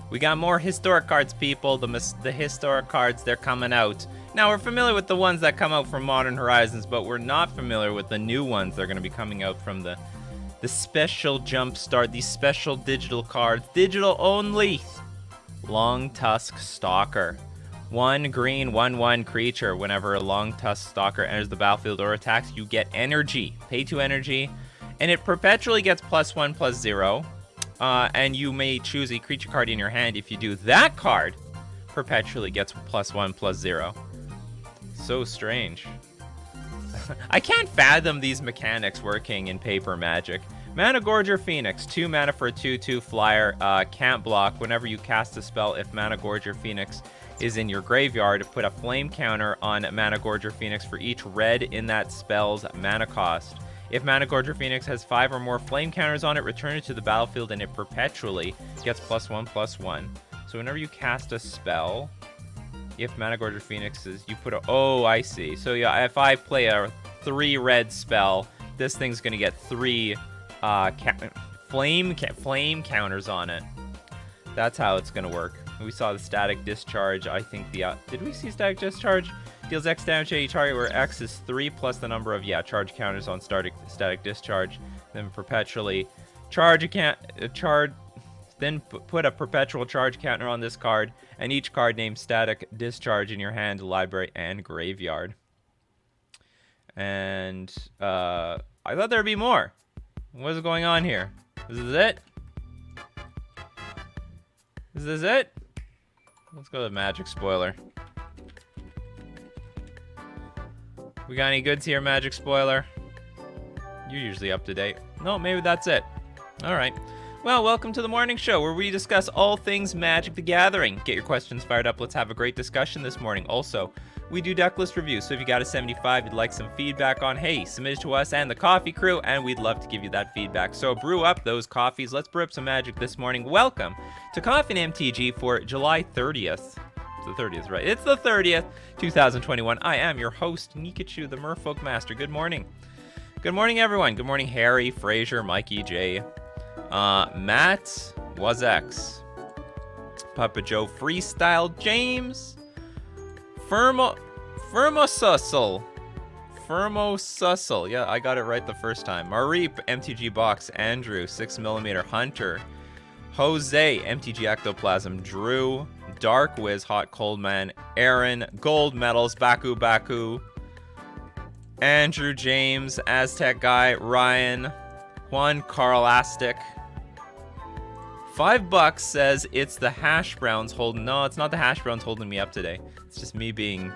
We got more historic cards, people. The historic cards, they're coming out. Now, we're familiar with the ones that come out from Modern Horizons, but we're not familiar with the new ones that are going to be coming out from the special Jumpstart, these special digital cards. Digital only. Long Tusk Stalker. 1 green, 1/1 creature. Whenever a Long Tusk Stalker enters the battlefield or attacks, you get energy. Pay 2 energy. And it perpetually gets +1/+0. And you may choose a creature card in your hand. If you do, that card perpetually gets +1/+0. So strange. I can't fathom these mechanics working in paper Magic. Mana Gorger Phoenix, 2 mana for a 2/2 flyer. Can't block. Whenever you cast a spell, if Mana Gorger Phoenix is in your graveyard, put a flame counter on Mana Gorger Phoenix for each red in that spell's mana cost. If Mana Gorger Phoenix has 5 or more flame counters on it, return it to the battlefield and it perpetually gets +1/+1. So whenever you cast a spell, if Mana Gorger Phoenix is, you put a, oh, I see. So yeah, if I play a 3 red spell, this thing's gonna get 3 flame counters on it. That's how it's gonna work. We saw the Static Discharge. I think the, did we see Static Discharge? Deals X damage to each target where X is 3 plus the number of, charge counters on Static Discharge. Then perpetually then put a perpetual charge counter on this card, and each card named Static Discharge in your hand, library, and graveyard. And I thought there'd be more. What is going on here? This is it? Is this it? Let's go to the Magic Spoiler. We got any goods here, Magic Spoiler? You're usually up to date. No, maybe that's it. All right. Well, welcome to the morning show where we discuss all things Magic the Gathering. Get your questions fired up. Let's have a great discussion this morning. Also, we do Decklist reviews, so if you got a 75 you'd like some feedback on, hey, submit it to us and the coffee crew, and we'd love to give you that feedback. So brew up those coffees. Let's brew up some Magic this morning. Welcome to Coffee and MTG for July 30th. The 30th, right? It's the 30th, 2021. I am your host, Nikachu, the Merfolk Master. Good morning. Good morning, everyone. Good morning, Harry, Fraser, Mikey, Jay, Matt, Wazex, Papa Joe, Freestyle, James, Firmosussel. Yeah, I got it right the first time. Mareep, MTG Box, Andrew, 6mm, Hunter, Jose, MTG Ectoplasm, Drew, Dark Wiz, Hot Cold Man, Aaron, Gold Medals, Baku, Andrew, James, Aztec Guy, Ryan, Juan Carlastic. $5 says it's the hash browns holding. No, it's not the hash browns holding me up today. It's just me taking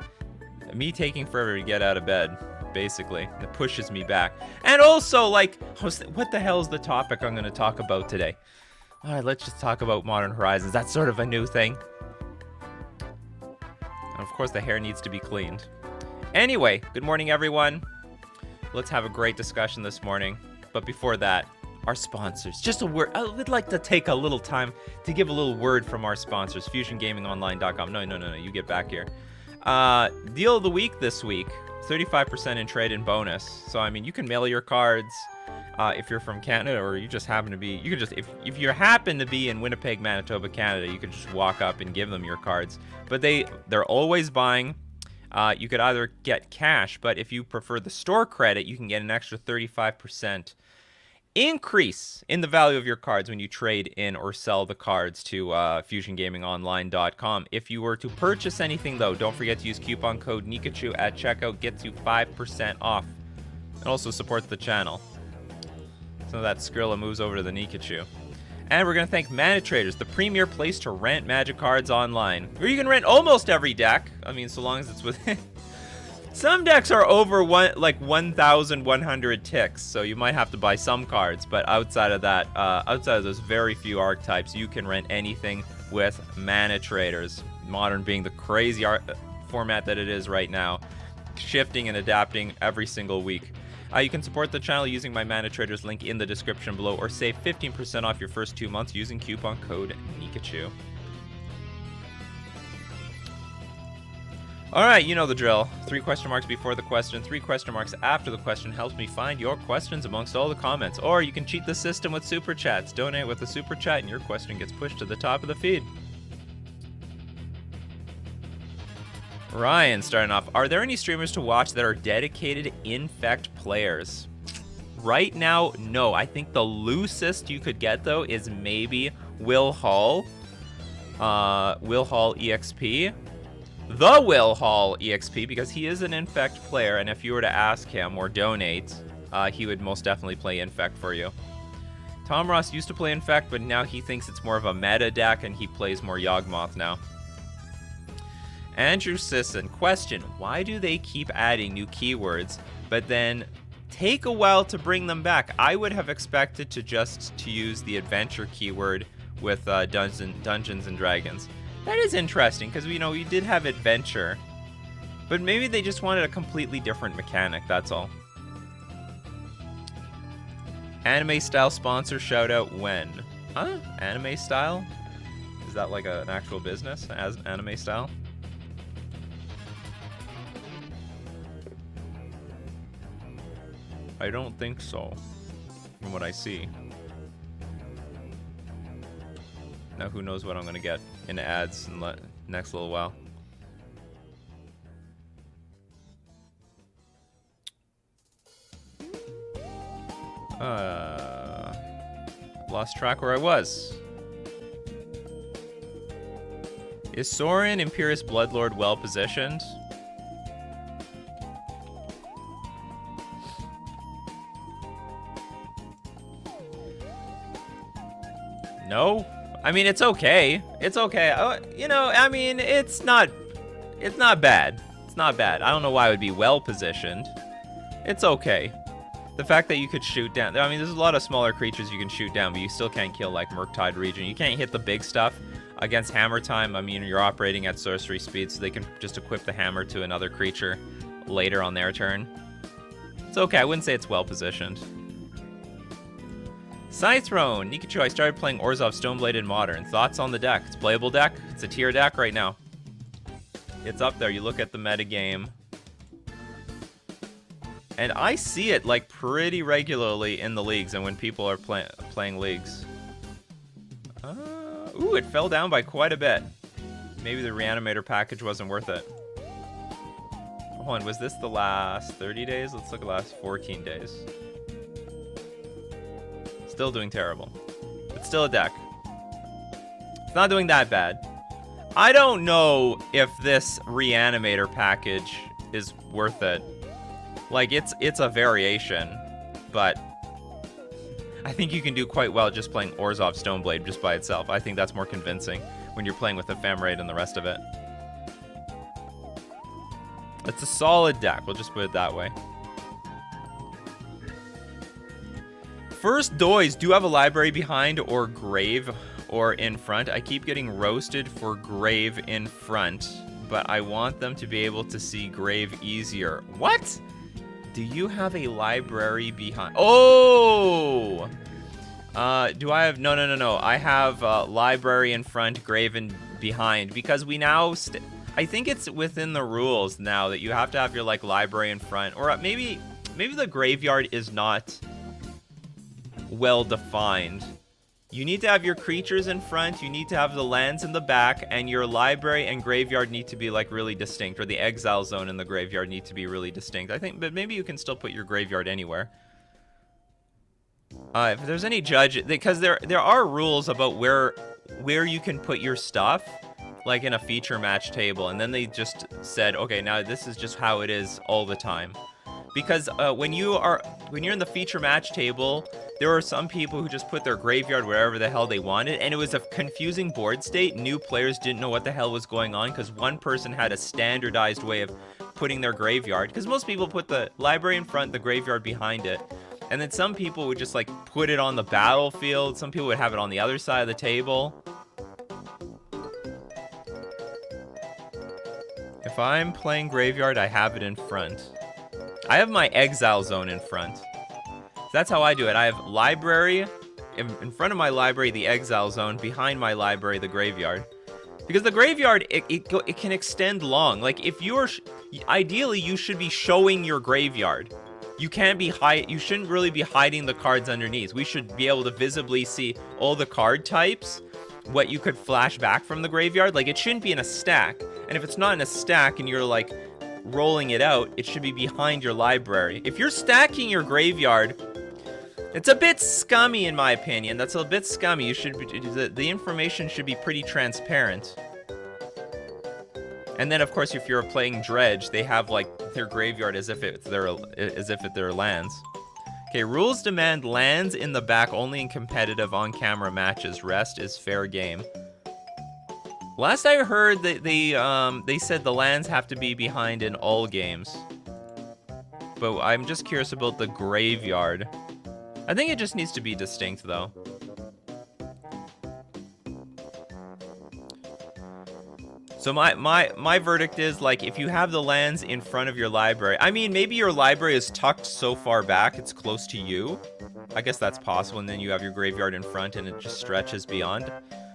forever to get out of bed, basically. It pushes me back. And also, like, what the hell is the topic I'm going to talk about today? All right, let's just talk about Modern Horizons. That's sort of a new thing. And of course, the hair needs to be cleaned. Anyway, good morning, everyone. Let's have a great discussion this morning. But before that, our sponsors. Just a word. I would like to take a little time to give a little word from our sponsors. FusionGamingOnline.com. No, you get back here. Deal of the week this week. 35% in trade-in bonus. So, I mean, you can mail your cards. If you're from Canada, or you just happen to be, you could just, if you happen to be in Winnipeg, Manitoba, Canada, you could just walk up and give them your cards. But they're always buying. You could either get cash, but if you prefer the store credit, you can get an extra 35% increase in the value of your cards when you trade in or sell the cards to FusionGamingOnline.com. If you were to purchase anything, though, don't forget to use coupon code Nikachu at checkout. Gets you 5% off. And also supports the channel. So that Skrilla moves over to the Nikachu. And we're going to thank Mana Traders, the premier place to rent Magic cards online. Where you can rent almost every deck. I mean, so long as it's within... Some decks are over 1,100 ticks, so you might have to buy some cards. But outside of that, outside of those very few archetypes, you can rent anything with Mana Traders. Modern being the crazy format that it is right now, shifting and adapting every single week. You can support the channel using my Mana Traders link in the description below, or save 15% off your first 2 months using coupon code Nikachu. Alright, you know the drill. 3 question marks before the question, 3 question marks after the question helps me find your questions amongst all the comments. Or you can cheat the system with Super Chats. Donate with a Super Chat and your question gets pushed to the top of the feed. Ryan starting off. Are there any streamers to watch that are dedicated Infect players? Right now, no. I think the loosest you could get, though, is maybe Will Hall. Will Hall EXP. The Will Hall EXP, because he is an Infect player, and if you were to ask him or donate, he would most definitely play Infect for you. Tom Ross used to play Infect, but now he thinks it's more of a meta deck, and he plays more Yawgmoth now. Andrew Sisson, question, why do they keep adding new keywords, but then take a while to bring them back? I would have expected to use the adventure keyword with Dungeons and Dragons. That is interesting, because we did have adventure, but maybe they just wanted a completely different mechanic, that's all. Anime style sponsor shout out when? Huh? Anime style? Is that like an actual business as anime style? I don't think so, from what I see. Now who knows what I'm gonna get in ads in the next little while. Lost track where I was. Is Sorin Imperious Bloodlord well positioned? No? I mean, it's okay. It's okay. I mean, it's not bad. It's not bad. I don't know why it would be well positioned. It's okay. The fact that you could shoot down, I mean, there's a lot of smaller creatures you can shoot down, but you still can't kill like Murktide Region. You can't hit the big stuff. Against Hammer Time, I mean, you're operating at sorcery speed, so they can just equip the hammer to another creature later on their turn. It's okay. I wouldn't say it's well positioned. Scythrone, Nikachu, I started playing Orzhov Stoneblade in Modern. Thoughts on the deck? It's a playable deck. It's a tier deck right now. It's up there. You look at the metagame. And I see it like pretty regularly in the leagues and when people are playing leagues. Ooh, it fell down by quite a bit. Maybe the Reanimator package wasn't worth it. Hold on, was this the last 30 days? Let's look at the last 14 days. Still doing terrible. It's still a deck. It's not doing that bad. I don't know if this Reanimator package is worth it. Like, it's a variation, but I think you can do quite well just playing Orzhov Stoneblade just by itself. I think that's more convincing when you're playing with Ephemerate and the rest of it. It's a solid deck, we'll just put it that way. First Doys, do you have a library behind or grave or in front? I keep getting roasted for grave in front, but I want them to be able to see grave easier. What? Do you have a library behind? Oh! Do I have? No. I have library in front, grave in behind, because we now, I think it's within the rules now that you have to have your like library in front, or maybe the graveyard is not well defined. You need to have your creatures in front, you need to have the lands in the back, and your library and graveyard need to be like really distinct, or the exile zone in the graveyard need to be really distinct. I think, but maybe you can still put your graveyard anywhere. If there's any judge, because there are rules about where you can put your stuff, like in a feature match table, and then they just said, okay, now this is just how it is all the time. Because when you're in the feature match table, there are some people who just put their graveyard wherever the hell they wanted, and it was a confusing board state. New players didn't know what the hell was going on because one person had a standardized way of putting their graveyard. Because most people put the library in front, the graveyard behind it. And then some people would just like put it on the battlefield. Some people would have it on the other side of the table. If I'm playing graveyard, I have it in front. I have my exile zone in front. That's how I do it. I have library, in front of my library, the exile zone, behind my library, the graveyard. Because the graveyard, it can extend long. Like, if you're, ideally, you should be showing your graveyard. You can't be you shouldn't really be hiding the cards underneath. We should be able to visibly see all the card types what you could flash back from the graveyard. Like, it shouldn't be in a stack. And if it's not in a stack and you're, like, rolling it out, it should be behind your library. If you're stacking your graveyard, it's a bit scummy, in my opinion. That's a bit scummy. You should be, the information should be pretty transparent. And then, of course, if you're playing Dredge, they have, like, their graveyard as if it's their lands. Okay, rules demand lands in the back only in competitive on-camera matches. Rest is fair game. Last I heard, that they said the lands have to be behind in all games. But I'm just curious about the graveyard. I think it just needs to be distinct, though. So my verdict is, like, if you have the lands in front of your library, I mean, maybe your library is tucked so far back it's close to you. I guess that's possible, and then you have your graveyard in front and it just stretches beyond.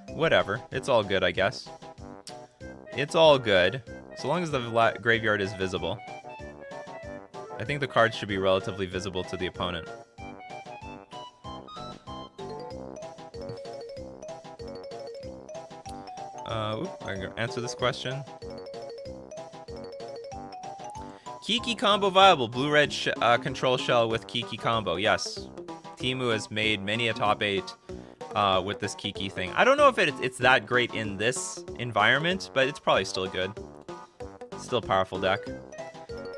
Whatever, it's all good, I guess. It's all good, so long as the graveyard is visible. I think the cards should be relatively visible to the opponent. I'm gonna answer this question. Kiki combo viable. Blue-red control shell with Kiki combo. Yes. Temu has made many a top 8 with this Kiki thing. I don't know if it's that great in this environment, but it's probably still good. Still a powerful deck.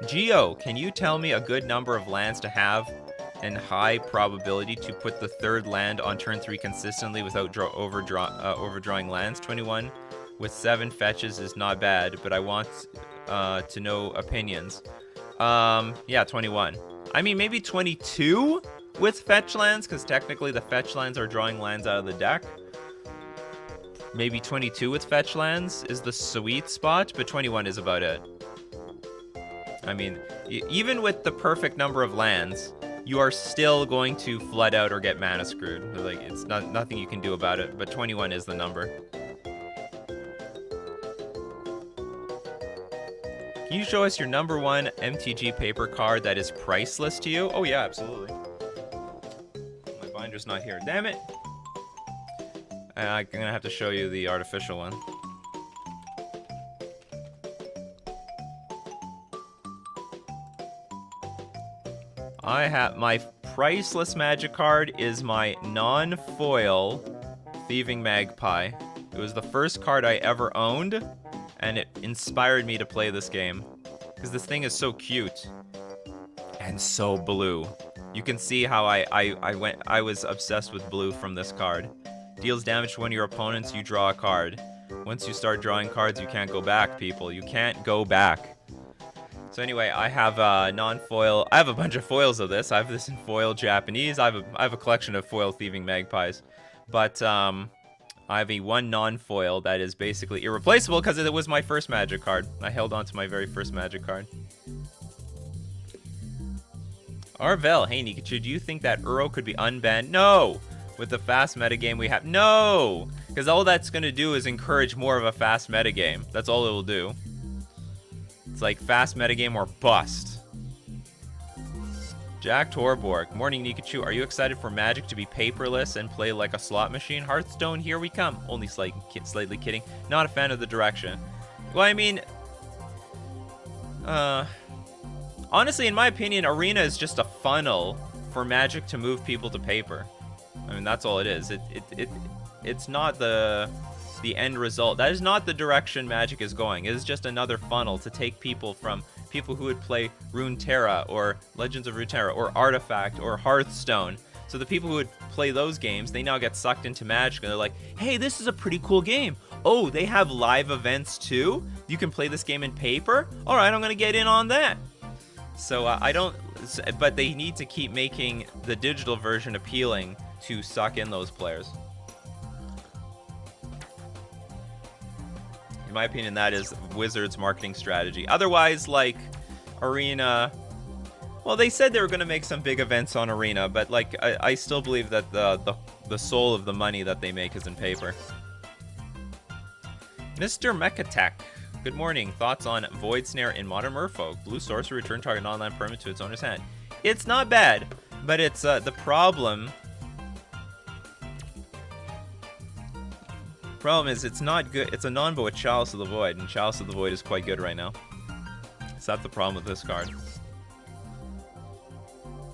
Geo, can you tell me a good number of lands to have and high probability to put the 3rd land on turn 3 consistently without overdrawing lands? 21 with 7 fetches is not bad, but I want to know opinions. Yeah, 21. I mean, maybe 22 with fetch lands, because technically the fetch lands are drawing lands out of the deck. Maybe 22 with fetch lands is the sweet spot, but 21 is about it. I mean, even with the perfect number of lands, you are still going to flood out or get mana screwed. Like, it's nothing you can do about it, but 21 is the number. Can you show us your #1 MTG paper card that is priceless to you? Oh yeah, absolutely. My binder's not here. Damn it! I'm gonna have to show you the artificial one. I have my priceless Magic card is my non-foil Thieving Magpie. It was the first card I ever owned, and it inspired me to play this game because this thing is so cute and so blue. You can see how I was obsessed with blue from this card. Deals damage to one of your opponents, you draw a card. Once you start drawing cards, you can't go back, people. You can't go back. So anyway, I have non-foil. I have a bunch of foils of this. I have this in foil Japanese. I have a collection of foil Thieving Magpies, but I have one non-foil that is basically irreplaceable because it was my first Magic card. I held on to my very first Magic card. Arvel, hey Nikachu, do you think that Uro could be unbanned? No! With the fast metagame we have, no! Because all that's going to do is encourage more of a fast metagame. That's all it will do. It's like fast metagame or bust. Jack Torborg. Morning, Nikachu. Are you excited for Magic to be paperless and play like a slot machine? Hearthstone, here we come. Only slightly kidding. Not a fan of the direction. Well, I mean... honestly, in my opinion, Arena is just a funnel for Magic to move people to paper. I mean, that's all it is. It's not the end result. That is not the direction Magic is going. It is just another funnel to take people from people who would play Runeterra or Legends of Runeterra or Artifact or Hearthstone. So the people who would play those games, they now get sucked into Magic and they're like, hey, this is a pretty cool game. Oh, they have live events too? You can play this game in paper? All right, I'm going to get in on that. So I don't, but they need to keep making the digital version appealing to suck in those players. In my opinion, that is Wizards' marketing strategy. Otherwise, like, Arena... Well, they said they were going to make some big events on Arena, but, like, I still believe that the soul of the money that they make is in paper. Mr. Mechatech. Good morning. Thoughts on Void Snare in Modern Merfolk? Blue Sorcerer, return target non-land permanent to its owner's hand. It's not bad, but it's the problem... Problem is, it's not good. It's a non-bo with Chalice of the Void, and Chalice of the Void is quite good right now. So that's the problem with this card.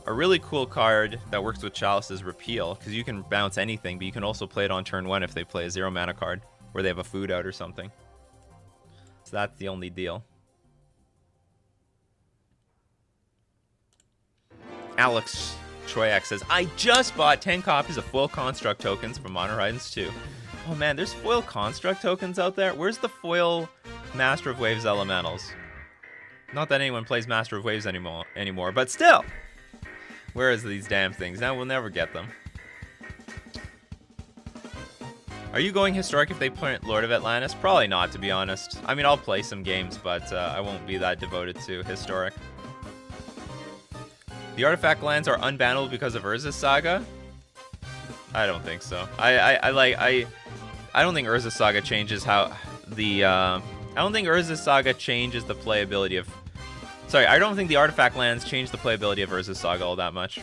A really cool card that works with Chalice is Repeal, because you can bounce anything, but you can also play it on turn 1 if they play a 0 mana card, where they have a food out or something. So that's the only deal. Alex Troyak says, I just bought 10 copies of foil construct tokens from Modern Horizons 2. Oh man, there's foil construct tokens out there? Where's the foil Master of Waves elementals? Not that anyone plays Master of Waves anymore, but still! Where is these damn things? Now we'll never get them. Are you going historic if they print Lord of Atlantis? Probably not, to be honest. I mean, I'll play some games, but I won't be that devoted to historic. The artifact lands are unbannable because of Urza's Saga? I don't think so. I don't think Urza's Saga changes how the I don't think Urza's Saga changes the playability of. Sorry, I don't think the artifact lands change the playability of Urza's Saga all that much.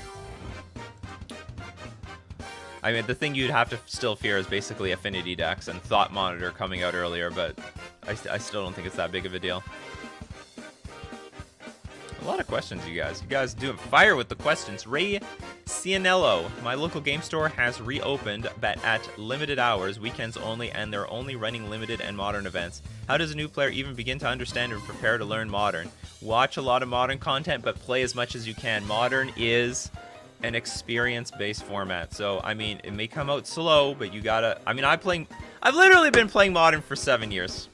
I mean, the thing you'd have to still fear is basically Affinity decks and Thought Monitor coming out earlier, but I still don't think it's that big of a deal. A lot of questions, you guys. You guys do fire with the questions. Ray Cianello. My local game store has reopened, but at limited hours, weekends only, and they're only running limited and modern events. How does a new player even begin to understand and prepare to learn modern? Watch a lot of modern content, but play as much as you can. Modern is an experience-based format. So, I mean, it may come out slow, but you gotta... I mean, I've literally been playing modern for 7 years.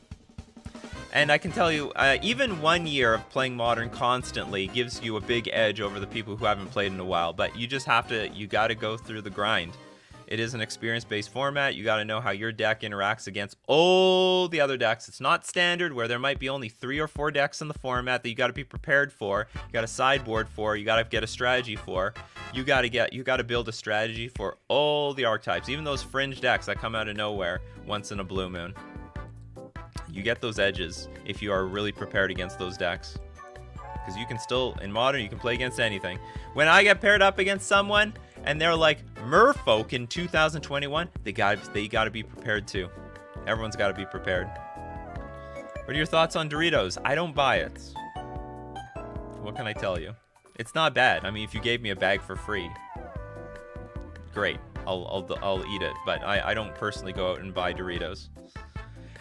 And I can tell you, even 1 year of playing Modern constantly gives you a big edge over the people who haven't played in a while. But you just have to, you got to go through the grind. It is an experience-based format. You got to know how your deck interacts against all the other decks. It's not standard, where there might be only 3 or 4 decks in the format that you got to be prepared for. You got to sideboard for. You got to get a strategy for. You got to build a strategy for all the archetypes, even those fringe decks that come out of nowhere once in a blue moon. You get those edges if you are really prepared against those decks. Because you can still, in Modern, you can play against anything. When I get paired up against someone, and they're like Merfolk in 2021, they gotta be prepared too. Everyone's gotta be prepared. What are your thoughts on Doritos? I don't buy it. What can I tell you? It's not bad. I mean, if you gave me a bag for free, great. I'll eat it. But I don't personally go out and buy Doritos.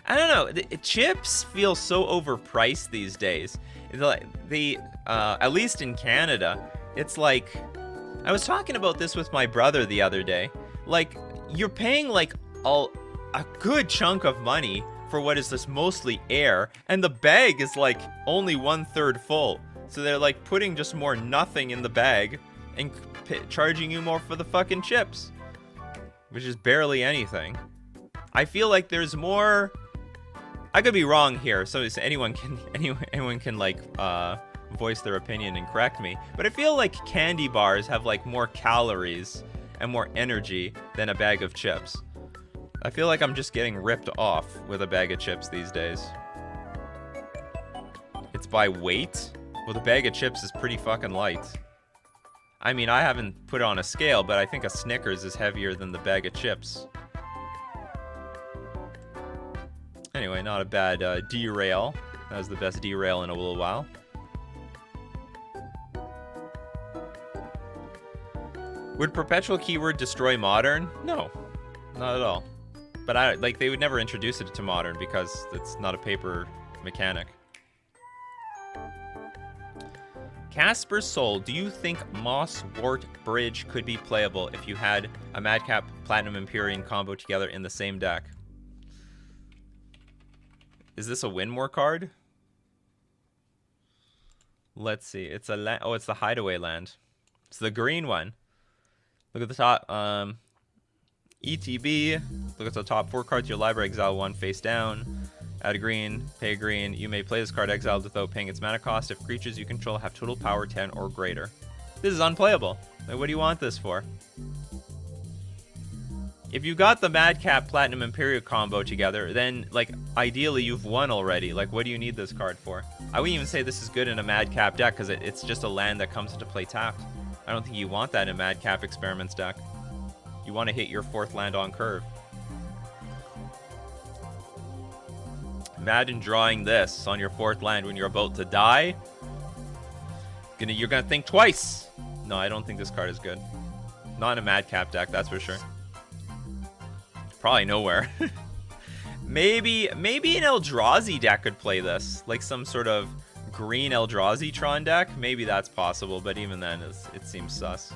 I don't know. The chips feel so overpriced these days. At least in Canada, it's like, I was talking about this with my brother the other day. Like, you're paying like a good chunk of money for what is this mostly air, and the bag is like only 1/3 full. So they're like putting just more nothing in the bag and charging you more for the fucking chips, which is barely anything. I feel like there's more. I could be wrong here, so anyone can like voice their opinion and correct me. But I feel like candy bars have like more calories and more energy than a bag of chips. I feel like I'm just getting ripped off with a bag of chips these days. It's by weight? Well, the bag of chips is pretty fucking light. I mean, I haven't put it on a scale, but I think a Snickers is heavier than the bag of chips. Anyway, not a bad derail. That was the best derail in a little while. Would perpetual keyword destroy Modern? No, not at all. But they would never introduce it to Modern because it's not a paper mechanic. Casper Soul, do you think Mosswort Bridge could be playable if you had a Madcap Platinum Empyrean combo together in the same deck? Is this a Winmore card? Let's see. It's a land. Oh, it's the Hideaway land. It's the green one. Look at the top. ETB. Look at the top 4 cards of your library. Exile 1 face down. Add a green. Pay a green. You may play this card exiled without paying its mana cost if creatures you control have total power 10 or greater. This is unplayable. Like, what do you want this for? If you got the Madcap Platinum Imperial combo together, then, like, ideally you've won already. Like, what do you need this card for? I wouldn't even say this is good in a Madcap deck, because it's just a land that comes into play tapped. I don't think you want that in a Madcap Experiments deck. You want to hit your 4th land on curve. Imagine drawing this on your 4th land when you're about to die. You're gonna think twice. No, I don't think this card is good. Not in a Madcap deck, that's for sure. Probably nowhere. maybe an Eldrazi deck could play this. Like some sort of green Eldrazi Tron deck. Maybe that's possible, but even then, it seems sus.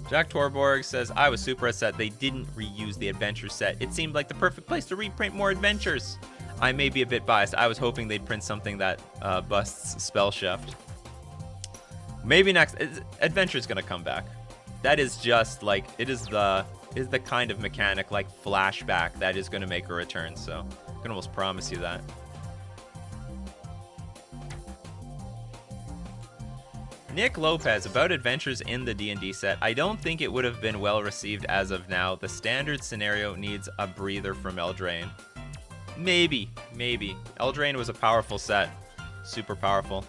Jack Torborg says, I was super upset they didn't reuse the adventure set. It seemed like the perfect place to reprint more adventures. I may be a bit biased. I was hoping they'd print something that busts Spell Shift. Maybe next. Adventure's gonna come back. That is just like, it is the kind of mechanic like Flashback that is gonna make a return. So I can almost promise you that. Nick Lopez, about adventures in the D&D set. I don't think it would have been well received as of now. The standard scenario needs a breather from Eldraine. Maybe. Eldraine was a powerful set. Super powerful.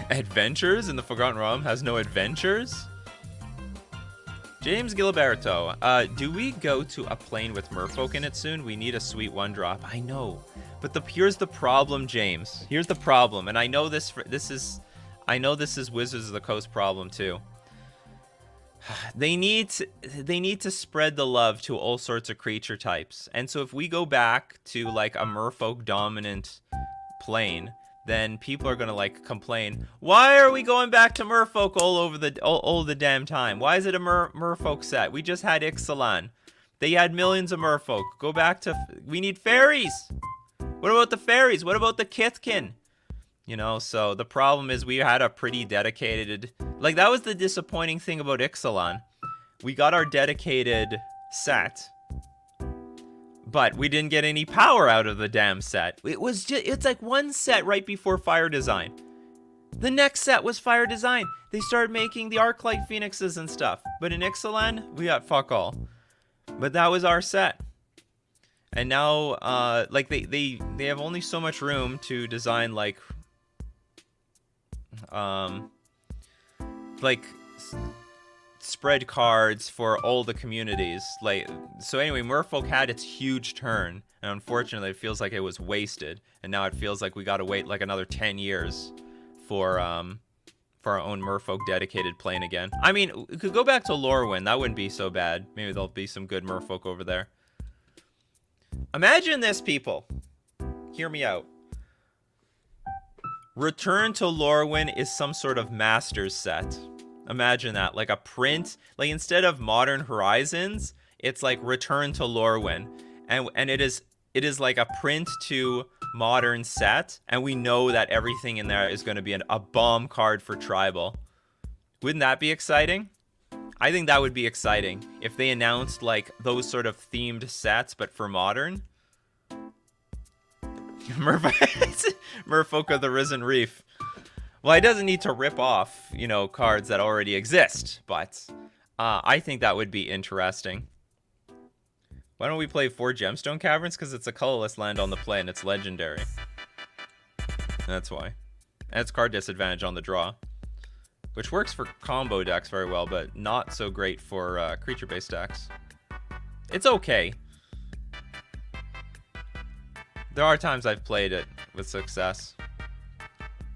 Adventures in the Forgotten Realm has no adventures? James Gilberto, do we go to a plane with Merfolk in it soon? We need a sweet 1-drop. I know. But here's the problem, James. Here's the problem. And I know this is Wizards of the Coast problem too. They need to spread the love to all sorts of creature types. And so if we go back to like a Merfolk dominant plane, then people are gonna like complain. Why are we going back to Merfolk all the damn time? Why is it a Merfolk set? We just had Ixalan. They had millions of Merfolk. Go back to. We need fairies. What about the fairies? What about the Kithkin? You know, so the problem is we had a pretty dedicated... Like, that was the disappointing thing about Ixalan. We got our dedicated set, but we didn't get any power out of the damn set. It's like one set right before Fire Design. The next set was Fire Design. They started making the Arclight Phoenixes and stuff. But in Ixalan, we got fuck all. But that was our set. And now, like, they have only so much room to design, like spread cards for all the communities. Like, so anyway, Merfolk had its huge turn, and unfortunately it feels like it was wasted, and now it feels like we gotta wait like another 10 years for our own Merfolk dedicated plane again. I mean, we could go back to Lorwyn. That wouldn't be so bad. Maybe there'll be some good Merfolk over there. Imagine this, people. Hear me out. Return to Lorwyn is some sort of Masters set. Imagine that, like a print, like instead of Modern Horizons, it's like Return to Lorwyn, and it is like a print to Modern set, and we know that everything in there is going to be a bomb card for Tribal. Wouldn't that be exciting? I think that would be exciting if they announced like those sort of themed sets, but for Modern. Merfolk of the Risen Reef. Well, it doesn't need to rip off, you know, cards that already exist, but I think that would be interesting. Why don't we play 4 Gemstone Caverns? Because it's a colorless land on the play and it's legendary. That's why. And it's card disadvantage on the draw, which works for combo decks very well, but not so great for creature-based decks. It's okay. There are times I've played it with success.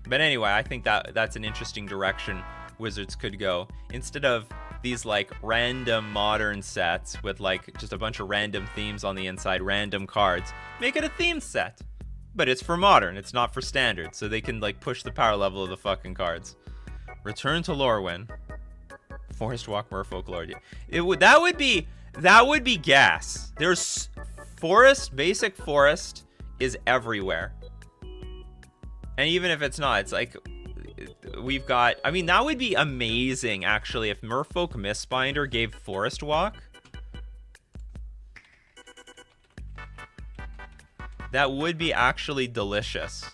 But anyway, I think that's an interesting direction Wizards could go. Instead of these like random Modern sets with like just a bunch of random themes on the inside, random cards, make it a themed set. But it's for Modern, it's not for Standard, so they can like push the power level of the fucking cards. Return to Lorwyn. Forest Walk Merfolk Lord. That would be gas. There's forest, basic forest is everywhere. And even if it's not, it's like we've got, I mean, that would be amazing actually if Merfolk Mistbinder gave Forest Walk. That would be actually delicious.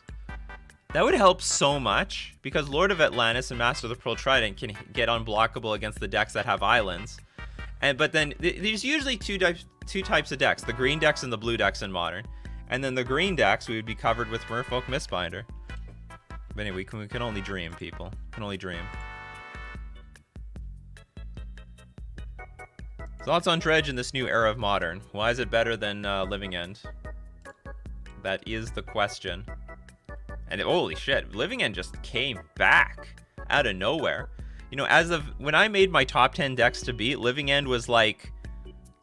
That would help so much because Lord of Atlantis and Master of the Pearl Trident can get unblockable against the decks that have islands. But then there's usually two types of decks, the green decks and the blue decks in Modern. And then the green decks, we would be covered with Merfolk Mistbinder. But anyway, we can only dream, people. Can only dream. Thoughts on Dredge in this new era of Modern? Why is it better than Living End? That is the question. And holy shit, Living End just came back out of nowhere. You know, as of when I made my top 10 decks to beat, Living End was like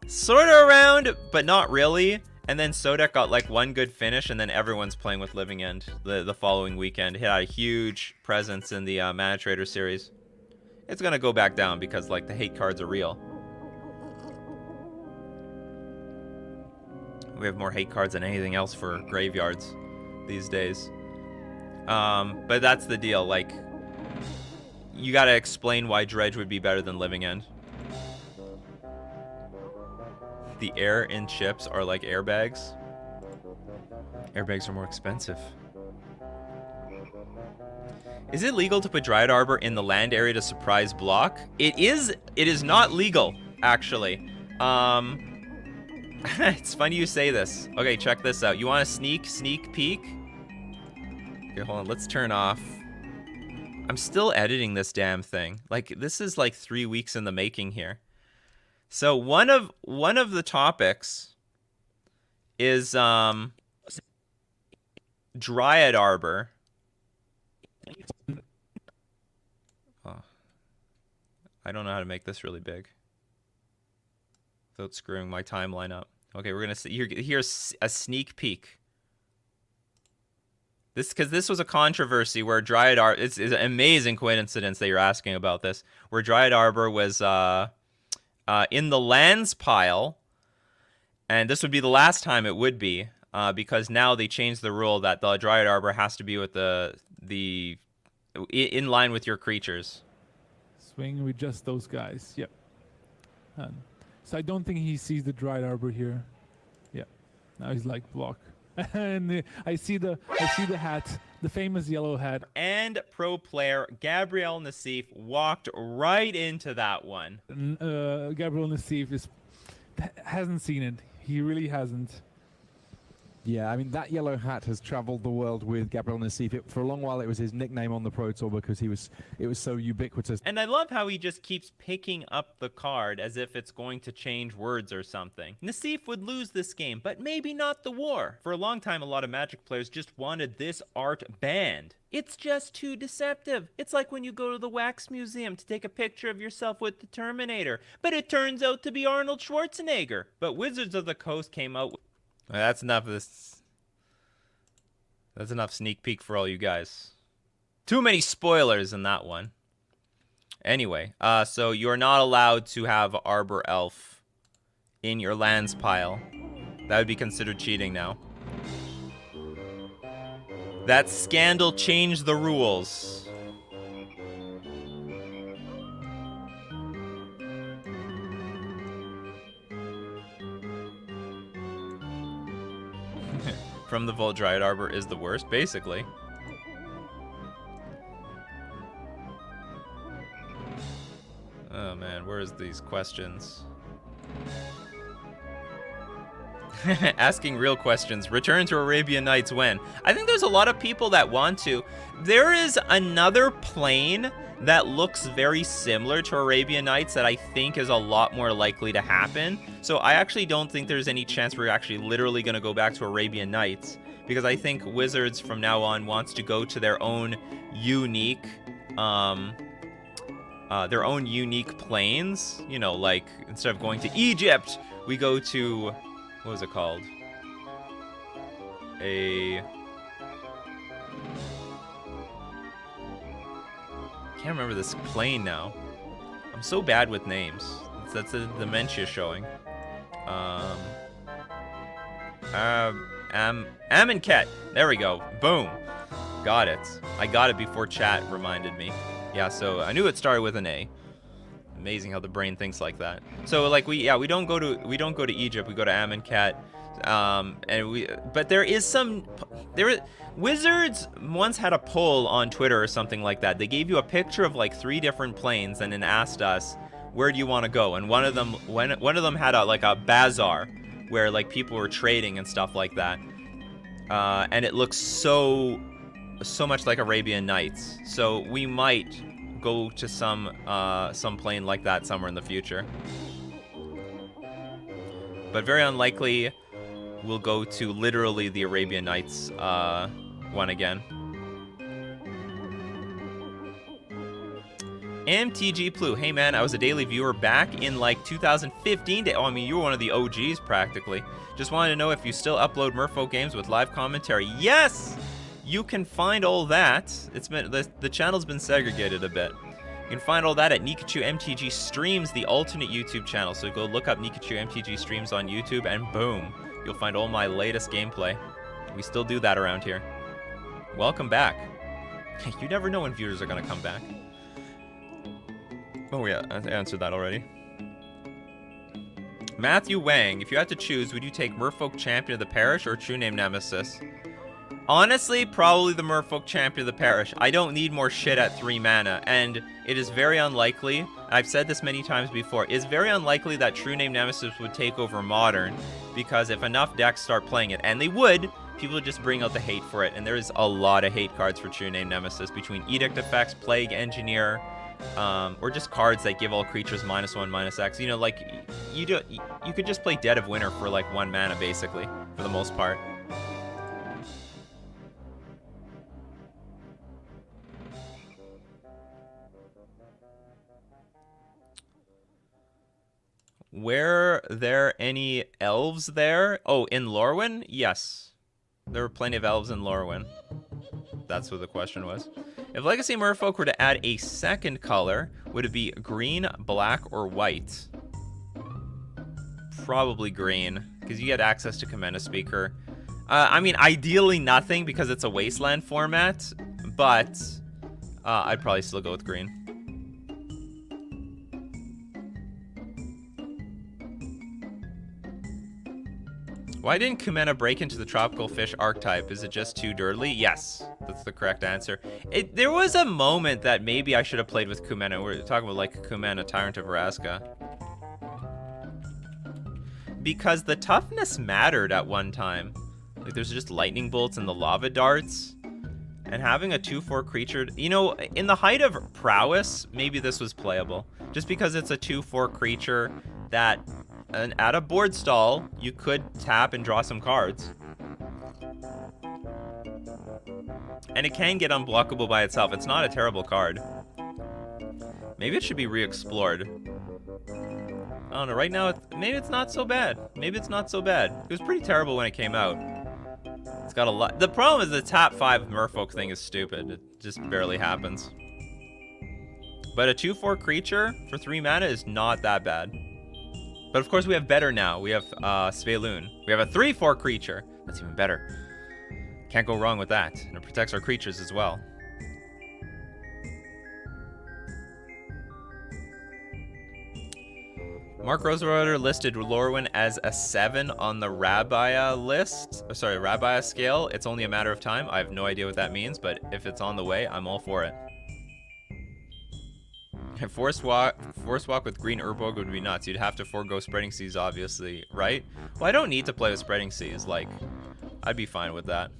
sort of around, but not really. And then Sodek got like one good finish, and then everyone's playing with Living End the following weekend. It had a huge presence in the Mana Trader series. It's gonna go back down because like the hate cards are real. We have more hate cards than anything else for graveyards these days. But that's the deal. Like, you gotta explain why Dredge would be better than Living End. The air in chips are like airbags. Airbags are more expensive. Is it legal to put Dryad Arbor in the land area to surprise block? It is not legal, actually. It's funny you say this. Okay, check this out. You want a sneak peek? Okay, hold on. Let's turn off. I'm still editing this damn thing. Like, this is like 3 weeks in the making here. So one of the topics is Dryad Arbor. Oh. I don't know how to make this really big without screwing my timeline up. Okay, we're gonna see. Here's a sneak peek. Because this was a controversy where Dryad Arbor. It's an amazing coincidence that you're asking about this. Where Dryad Arbor was in the lands pile, and this would be the last time it would be, because now they changed the rule that the Dryad Arbor has to be with in line with your creatures. Swing with just those guys. Yep. So I don't think he sees the Dryad Arbor here. Yeah. Now he's like block. And I see the hat, the famous yellow hat. And pro player Gabriel Nassif walked right into that one. Gabriel Nassif hasn't seen it. He really hasn't. Yeah, I mean, that yellow hat has traveled the world with Gabriel Nassif. For a long while, it was his nickname on the Pro Tour because it was so ubiquitous. And I love how he just keeps picking up the card as if it's going to change words or something. Nassif would lose this game, but maybe not the war. For a long time, a lot of Magic players just wanted this art banned. It's just too deceptive. It's like when you go to the Wax Museum to take a picture of yourself with the Terminator, but it turns out to be Arnold Schwarzenegger. But Wizards of the Coast came out with... That's enough of this. That's enough sneak peek for all you guys. Too many spoilers in that one. Anyway, so you're not allowed to have Arbor Elf in your lands pile. That would be considered cheating now. That scandal changed the rules. From the Vault, Dryad Arbor is the worst, basically. Oh man, where's these questions? Asking real questions. Return to Arabian Nights when? I think there's a lot of people that want to. There is another plane that looks very similar to Arabian Nights that I think is a lot more likely to happen. So I actually don't think there's any chance we're actually literally going to go back to Arabian Nights, because I think Wizards from now on wants to go to their own unique planes. You know, like instead of going to Egypt, we go to, what was it called? I can't remember this plane now. I'm so bad with names. That's the dementia showing. Amonkhet. There we go. Boom. Got it. I got it before chat reminded me. Yeah, so I knew it started with an A. Amazing how the brain thinks like that. So like we don't go to Egypt. We go to Amonkhet. But there is some Wizards once had a poll on Twitter or something like that. They gave you a picture of like 3 different planes and then asked us, where do you want to go? And one of them had a bazaar where like people were trading and stuff like that. And it looks so much like Arabian Nights. So we might go to some plane like that somewhere in the future. But very unlikely we'll go to literally the Arabian Nights one again. MTG Plu, hey man, I was a daily viewer back in like 2015. Oh, I mean, you were one of the OGs practically. Just wanted to know if you still upload Merfolk games with live commentary. Yes! You can find all that. It's been the channel's been segregated a bit. You can find all that at Nikachu MTG Streams, the alternate YouTube channel. So go look up Nikachu MTG Streams on YouTube and boom, you'll find all my latest gameplay. We still do that around here. Welcome back. You never know when viewers are gonna come back. Oh yeah, I answered that already. Matthew Wang, if you had to choose, would you take Merfolk Champion of the Parish or True Name Nemesis? Honestly, probably the Merfolk Champion of the Parish. I don't need more shit at 3 mana, and it is very unlikely, I've said this many times before, it's very unlikely that True Name Nemesis would take over Modern, because if enough decks start playing it, and they would, people would just bring out the hate for it, and there is a lot of hate cards for True Name Nemesis, between Edict Effects, Plague Engineer, or just cards that give all creatures -1/-X. You know, like, you could just play Dead of Winter for like 1 mana, basically, for the most part. Were there any elves there? Oh, in Lorwyn? Yes. There were plenty of elves in Lorwyn. That's what the question was. If Legacy Merfolk were to add a second color, would it be green, black, or white? Probably green, because you get access to Commander Speaker. I mean, ideally nothing, because it's a Wasteland format, but I'd probably still go with green. Why didn't Kumena break into the tropical fish archetype? Is it just too dirty? Yes, that's the correct answer. There was a moment that maybe I should have played with Kumena. We're talking about like Kumena, Tyrant of Vraska. Because the toughness mattered at one time. Like there's just lightning bolts and the lava darts. And having a 2/4 creature, you know, in the height of prowess, maybe this was playable. Just because it's a 2/4 creature that... And at a board stall, you could tap and draw some cards. And it can get unblockable by itself. It's not a terrible card. Maybe it should be re-explored. I don't know, right now, maybe it's not so bad. Maybe it's not so bad. It was pretty terrible when it came out. It's got a lot. The problem is the top 5 Merfolk thing is stupid. It just barely happens. But a 2/4 creature for 3 mana is not that bad. But of course we have better now. We have Svelun. We have a 3/4 creature. That's even better. Can't go wrong with that. And it protects our creatures as well. Mark Rosewater listed Lorwyn as a 7 on the Rabia list. Oh, sorry, Rabia scale. It's only a matter of time. I have no idea what that means, but if it's on the way, I'm all for it. Force walk with green Urborg would be nuts. You'd have to forego Spreading Seas, obviously, right? Well, I don't need to play with Spreading Seas. Like, I'd be fine with that.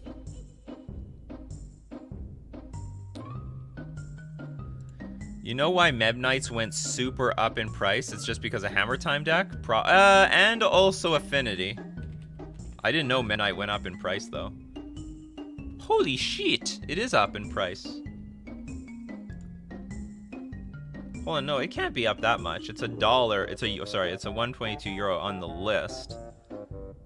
You know why Meb Knights went super up in price? It's just because of Hammer Time deck? And also Affinity. I didn't know Meb Knight went up in price, though. Holy shit! It is up in price. Hold on, no, it can't be up that much. It's $1. It's a 122 euro on the list.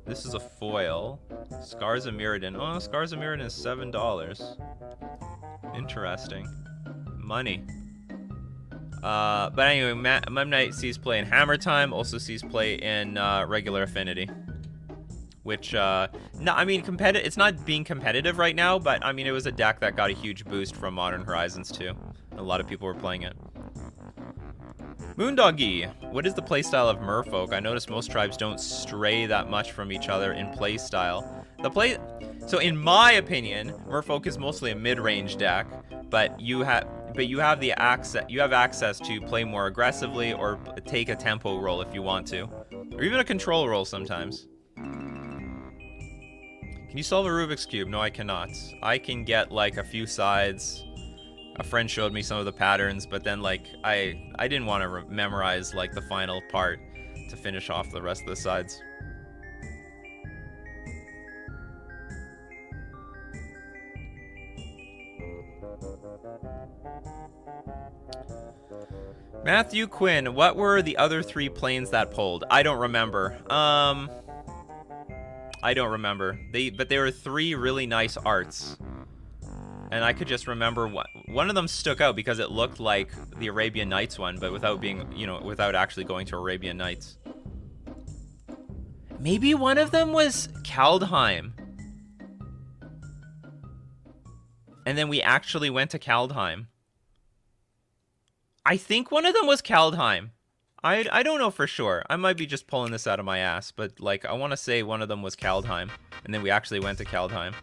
This is a foil. Scars of Mirrodin. Oh, Scars of Mirrodin is $7. Interesting. Money. But anyway, Mem Knight sees play in Hammer Time, also sees play in regular Affinity. Which, no, I mean, it's not being competitive right now, but I mean, it was a deck that got a huge boost from Modern Horizons too. A lot of people were playing it. Moondoggy, what is the playstyle of Merfolk? I notice most tribes don't stray that much from each other in playstyle. So in my opinion, Merfolk is mostly a mid-range deck, but you have access to play more aggressively or take a tempo roll if you want to, or even a control roll sometimes. Can you solve a Rubik's Cube? No, I cannot. I can get like a few sides. A friend showed me some of the patterns, but then like I didn't want to memorize like the final part to finish off the rest of the sides. Matthew Quinn, what were the other 3 planes that pulled? I don't remember. I don't remember. But they were 3 really nice arts. And I could just remember one of them stuck out because it looked like the Arabian Nights one, but without being, without actually going to Arabian Nights. Maybe one of them was Kaldheim. And then we actually went to Kaldheim. I think one of them was Kaldheim. I don't know for sure. I might be just pulling this out of my ass, but like I want to say one of them was Kaldheim, and then we actually went to Kaldheim.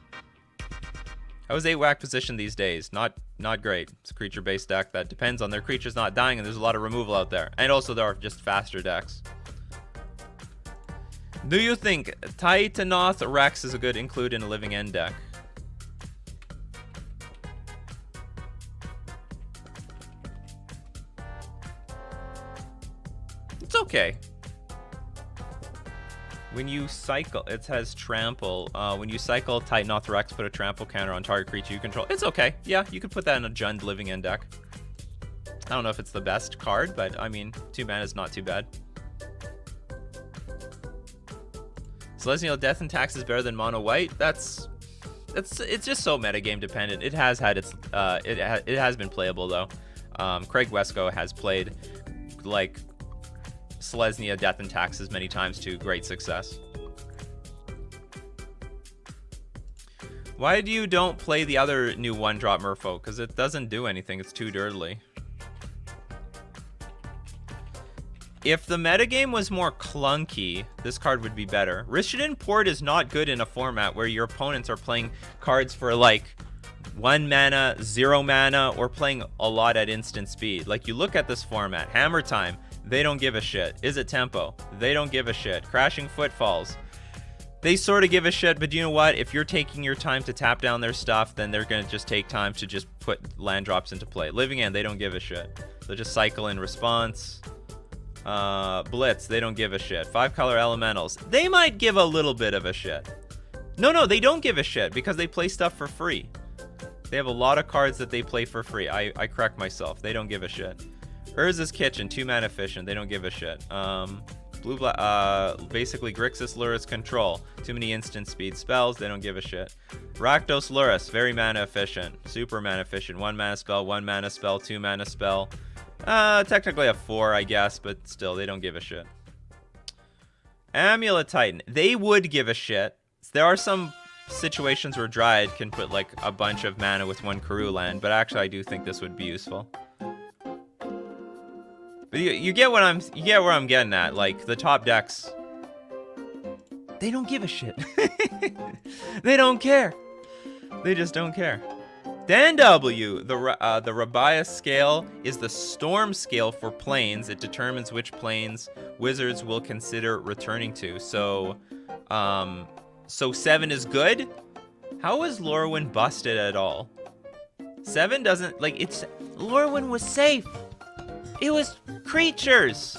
How is 8-whack position these days? Not great. It's a creature-based deck that depends on their creatures not dying, and there's a lot of removal out there. And also there are just faster decks. Do you think Titanoth Rex is a good include in a Living End deck? It's okay. When you cycle, it has trample. When you cycle Titanoth Rex, put a trample counter on target creature you control. It's okay. Yeah, you could put that in a Jund Living End deck. I don't know if it's the best card, but I mean, 2 mana is not too bad. Celestial Death and Tax is better than mono white. It's just so metagame dependent. It has had its it has been playable though. Craig Wesco has played like Selesnya Death and Taxes many times to great success. Why do you don't play the other new 1-drop Merfolk? Because it doesn't do anything. It's too dirtly. If the metagame was more clunky, this card would be better. Rishadan Port is not good in a format where your opponents are playing cards for like 1 mana, 0 mana, or playing a lot at instant speed. Like you look at this format, Hammer Time, they don't give a shit. Is it Tempo? They don't give a shit. Crashing Footfalls, they sort of give a shit, but you know what? If you're taking your time to tap down their stuff, then they're going to just take time to just put land drops into play. Living End, they don't give a shit. They'll just cycle in response. Blitz, they don't give a shit. 5-color Elementals, they might give a little bit of a shit. No, they don't give a shit because they play stuff for free. They have a lot of cards that they play for free. I correct myself. They don't give a shit. Urza's Kitchen, 2-mana efficient. They don't give a shit. Basically Grixis Luris Control. Too many instant speed spells. They don't give a shit. Rakdos Luris, very mana efficient. Super mana efficient. 1-mana spell, 1-mana spell, 2-mana spell. Technically a 4, I guess, but still, they don't give a shit. Amulet Titan, they would give a shit. There are some situations where Dryad can put like a bunch of mana with 1 Karoo land, but actually I do think this would be useful. But you get what where I'm getting at. Like the top decks, they don't give a shit. They don't care. They just don't care. Dan W, the Rabias scale is the storm scale for planes. It determines which planes wizards will consider returning to. So 7 is good. How is Lorwyn busted at all? 7 doesn't like it's. Lorwyn was safe. It was creatures.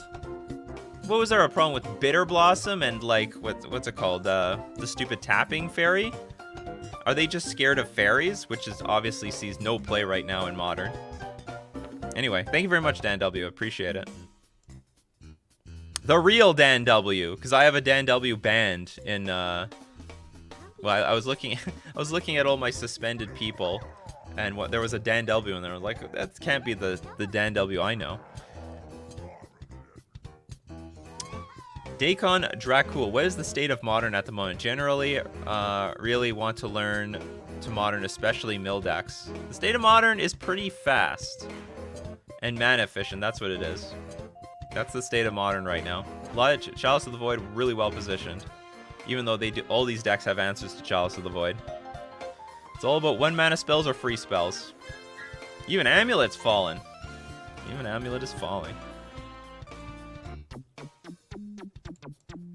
What was there a problem with Bitter Blossom and like what's it called? The stupid tapping fairy? Are they just scared of fairies, which is obviously sees no play right now in Modern? Anyway, thank you very much, Dan W. Appreciate it. The real Dan W, because I have a Dan W band in. Well, I was looking at all my suspended people, and there was a Dan W, and they were like, that can't be the Dan W I know. Dakon Dracul, what is the state of Modern at the moment? Generally, really want to learn to Modern, especially mill decks. The state of Modern is pretty fast and mana efficient. That's what it is. That's the state of Modern right now. A lot of Chalice of the Void really well positioned, even though all these decks have answers to Chalice of the Void. It's all about 1 mana spells or free spells. Even Amulet's fallen. Even Amulet is falling.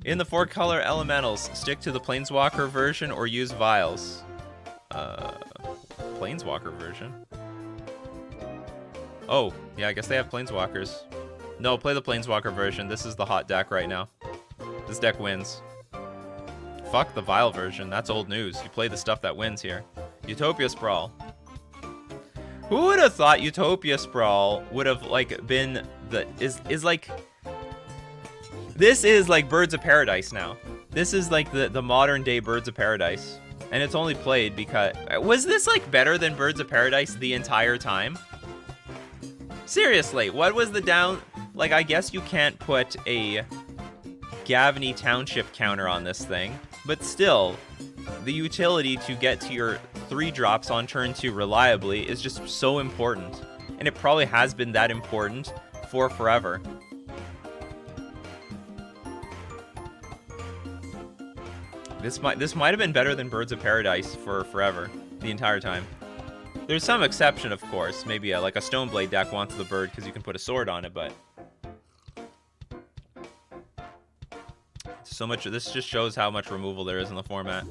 In the 4-color Elementals, stick to the Planeswalker version or use Vials. Planeswalker version? Oh, yeah, I guess they have Planeswalkers. No, play the Planeswalker version. This is the hot deck right now. This deck wins. Fuck the Vial version. That's old news. You play the stuff that wins here. Utopia Sprawl. Who would have thought Utopia Sprawl would have like been is like, this is like Birds of Paradise now. This is like the modern day Birds of Paradise, and it's only played because, was this like better than Birds of Paradise the entire time? Seriously, what was the down? Like, I guess you can't put a Gavney Township counter on this thing, but still, the utility to get to your 3 drops on turn 2 reliably is just so important, and it probably has been that important for forever. This might have been better than Birds of Paradise for forever, the entire time. There's some exception, of course. Maybe like a Stoneblade deck wants the bird because you can put a sword on it, but so much. This just shows how much removal there is in the format.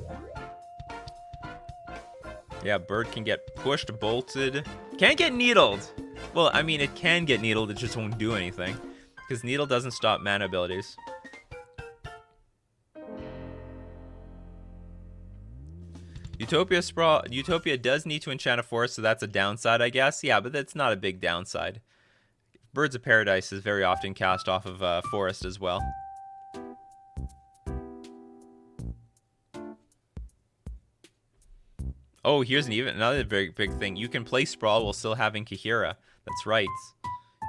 Yeah, bird can get pushed, bolted. Can't get needled. Well, I mean, it can get needled. It just won't do anything because needle doesn't stop mana abilities. Utopia Sprawl. Utopia does need to enchant a forest, so that's a downside, I guess. Yeah, but that's not a big downside. Birds of Paradise is very often cast off of forest as well. Oh, here's another very big thing. You can play Sprawl while still having Kahira. That's right.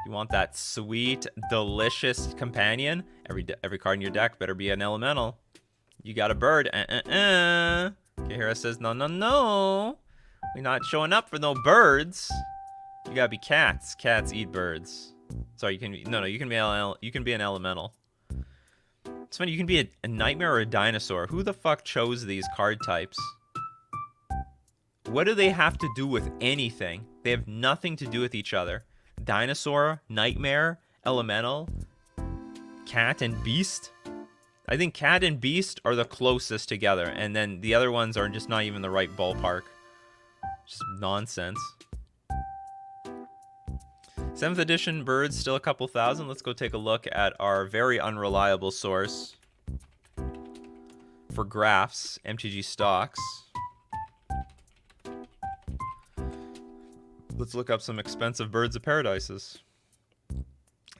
You want that sweet, delicious companion? Every card in your deck better be an elemental. You got a bird. Kahira says, no, no, no. We're not showing up for no birds. You gotta be cats. Cats eat birds. Sorry, you can be, no, you can be an elemental. It's funny, you can be a nightmare or a dinosaur. Who the fuck chose these card types? What do they have to do with anything? They have nothing to do with each other. Dinosaur, nightmare, elemental, cat, and beast. I think cat and beast are the closest together, and then the other ones are just not even the right ballpark. Just nonsense. 7th edition birds, still a couple thousand. Let's go take a look at our very unreliable source for graphs, MTG stocks. Let's look up some expensive Birds of Paradises.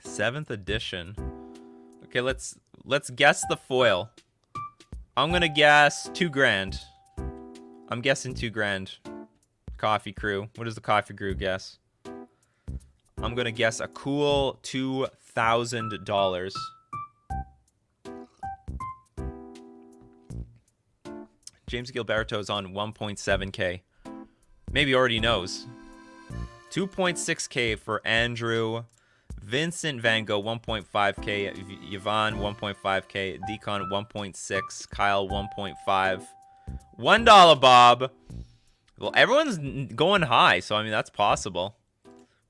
7th edition. Okay, let's guess the foil. I'm gonna guess $2,000. I'm guessing $2,000. Coffee Crew. What does the Coffee Crew guess? I'm gonna guess a cool $2,000. James Gilberto's on 1.7K. Maybe already knows. 2.6K for Andrew. Vincent Van Gogh 1.5K. Yvonne 1.5K. Decon 1.6. Kyle 1.5. $1 Bob. Well, everyone's going high, so I mean that's possible.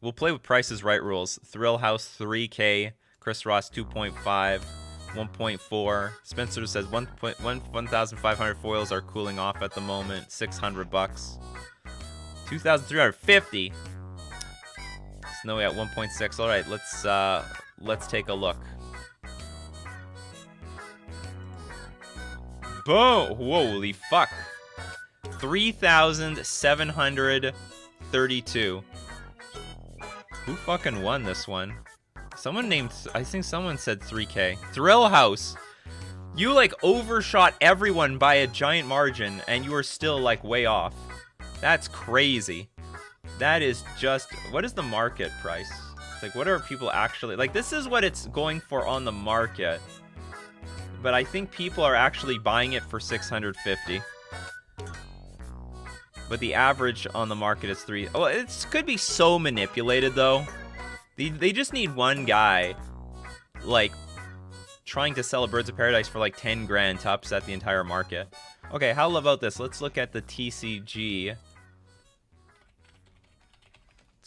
We'll play with Price's Right rules. Thrill House 3K. Chris Ross 2.5. 1.4. Spencer says 1,500 foils are cooling off at the moment. $600. 2,350. Snowy at 1.6. All right, let's take a look. Boom! Holy fuck! 3,732. Who fucking won this one? Someone named. I think someone said 3K. Thrill House. You like overshot everyone by a giant margin, and you were still like way off. That's crazy. That is just, what is the market price? It's like, what are people actually, like, this is what it's going for on the market. But I think people are actually buying it for 650. But the average on the market is 3. Oh, it could be so manipulated, though. They just need one guy, like, trying to sell a Birds of Paradise for, like, 10 grand to upset the entire market. Okay, how about this? Let's look at the TCG.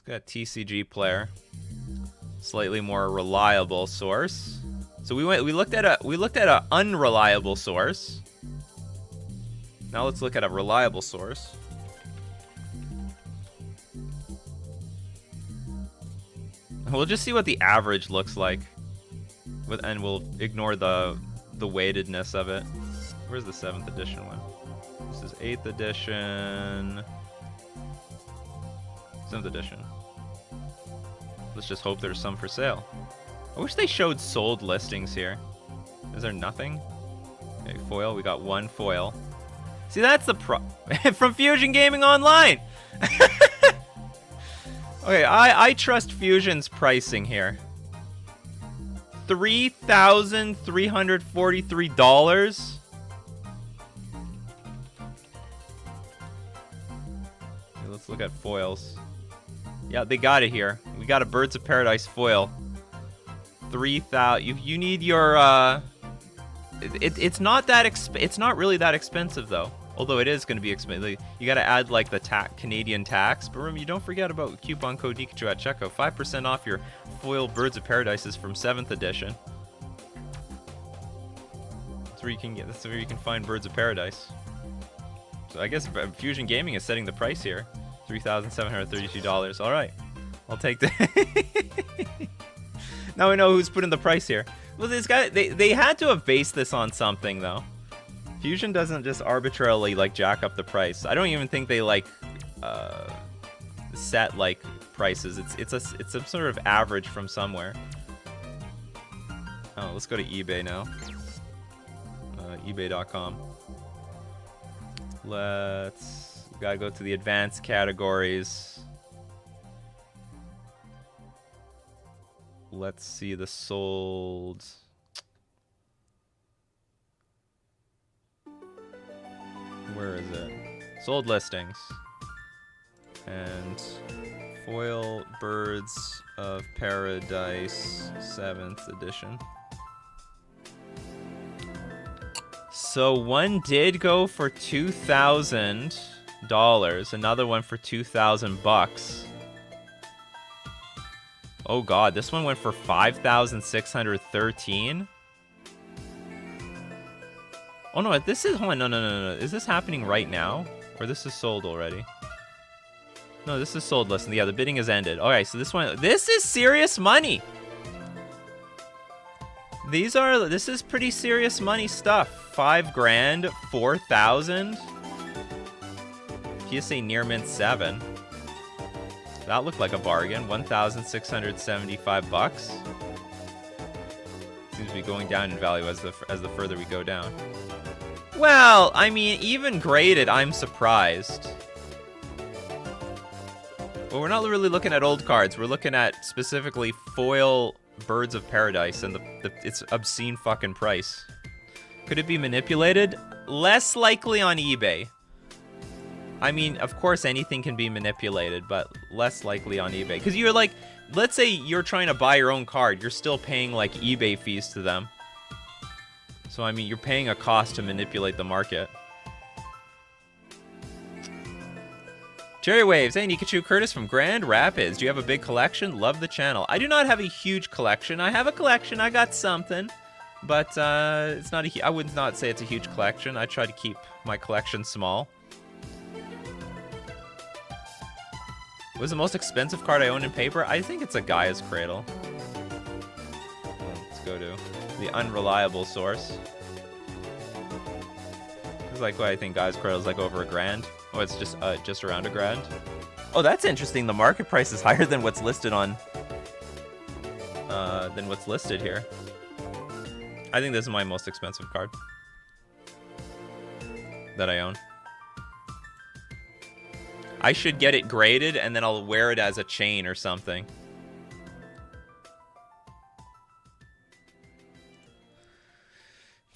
Got TCG player, slightly more reliable source. So we looked at a unreliable source. Now let's look at a reliable source. We'll just see what the average looks like, and we'll ignore the weightedness of it. Where's the 7th edition one? This is 8th edition. 7th edition. Let's just hope there's some for sale. I wish they showed sold listings here. Is there nothing? Okay, foil. We got one foil. See, that's the from Fusion Gaming Online. Okay, I trust Fusion's pricing here. $3,343. Okay, let's look at foils. Yeah, they got it here. We got a Birds of Paradise foil. 3,000. You need your. It's not that it's not really that expensive though. Although it is going to be expensive. You got to add like the Canadian tax. But remember, you don't forget about coupon code Nikachu at checkout. 5% off your foil Birds of Paradises from 7th edition. That's where you can get. That's where you can find Birds of Paradise. So I guess Fusion Gaming is setting the price here. $3,732. All right, I'll take that. Now we know who's putting the price here. Well, this guy, they had to have based this on something though. Fusion doesn't just arbitrarily like jack up the price. I don't even think they like set like prices. It's some sort of average from somewhere. Oh, let's go to eBay now. eBay.com. Gotta go to the advanced categories. Let's see the sold. Where is it? Sold listings. And foil Birds of Paradise 7th edition. So one did go for $2,000. Another one for $2,000. Oh god, this one went for 5,613. Oh no, this is, hold on, no. Is this happening right now? Or this is sold already? No, this is sold listing. Yeah, the bidding has ended. Alright, so this is serious money. This is pretty serious money stuff. 5 grand, 4,000. PSA near mint 7. That looked like a bargain. 1,675 bucks. Seems to be going down in value as the further we go down. Well, I mean, even graded, I'm surprised. Well, we're not really looking at old cards. We're looking at specifically foil Birds of Paradise and its obscene fucking price. Could it be manipulated? Less likely on eBay. I mean, of course anything can be manipulated, but less likely on eBay. Because you're like, let's say you're trying to buy your own card. You're still paying like eBay fees to them. So, I mean, you're paying a cost to manipulate the market. Cherry Waves. Hey, Nikachu. Curtis from Grand Rapids. Do you have a big collection? Love the channel. I do not have a huge collection. I have a collection. I got something. But it's not I would not say it's a huge collection. I try to keep my collection small. What was the most expensive card I owned in paper? I think it's a Gaia's Cradle. Let's go to the unreliable source. It's like what I think Gaia's Cradle is like over $1,000. Oh, it's just around $1,000. Oh, that's interesting. The market price is higher than what's listed on than what's listed here. I think this is my most expensive card that I own. I should get it graded and then I'll wear it as a chain or something.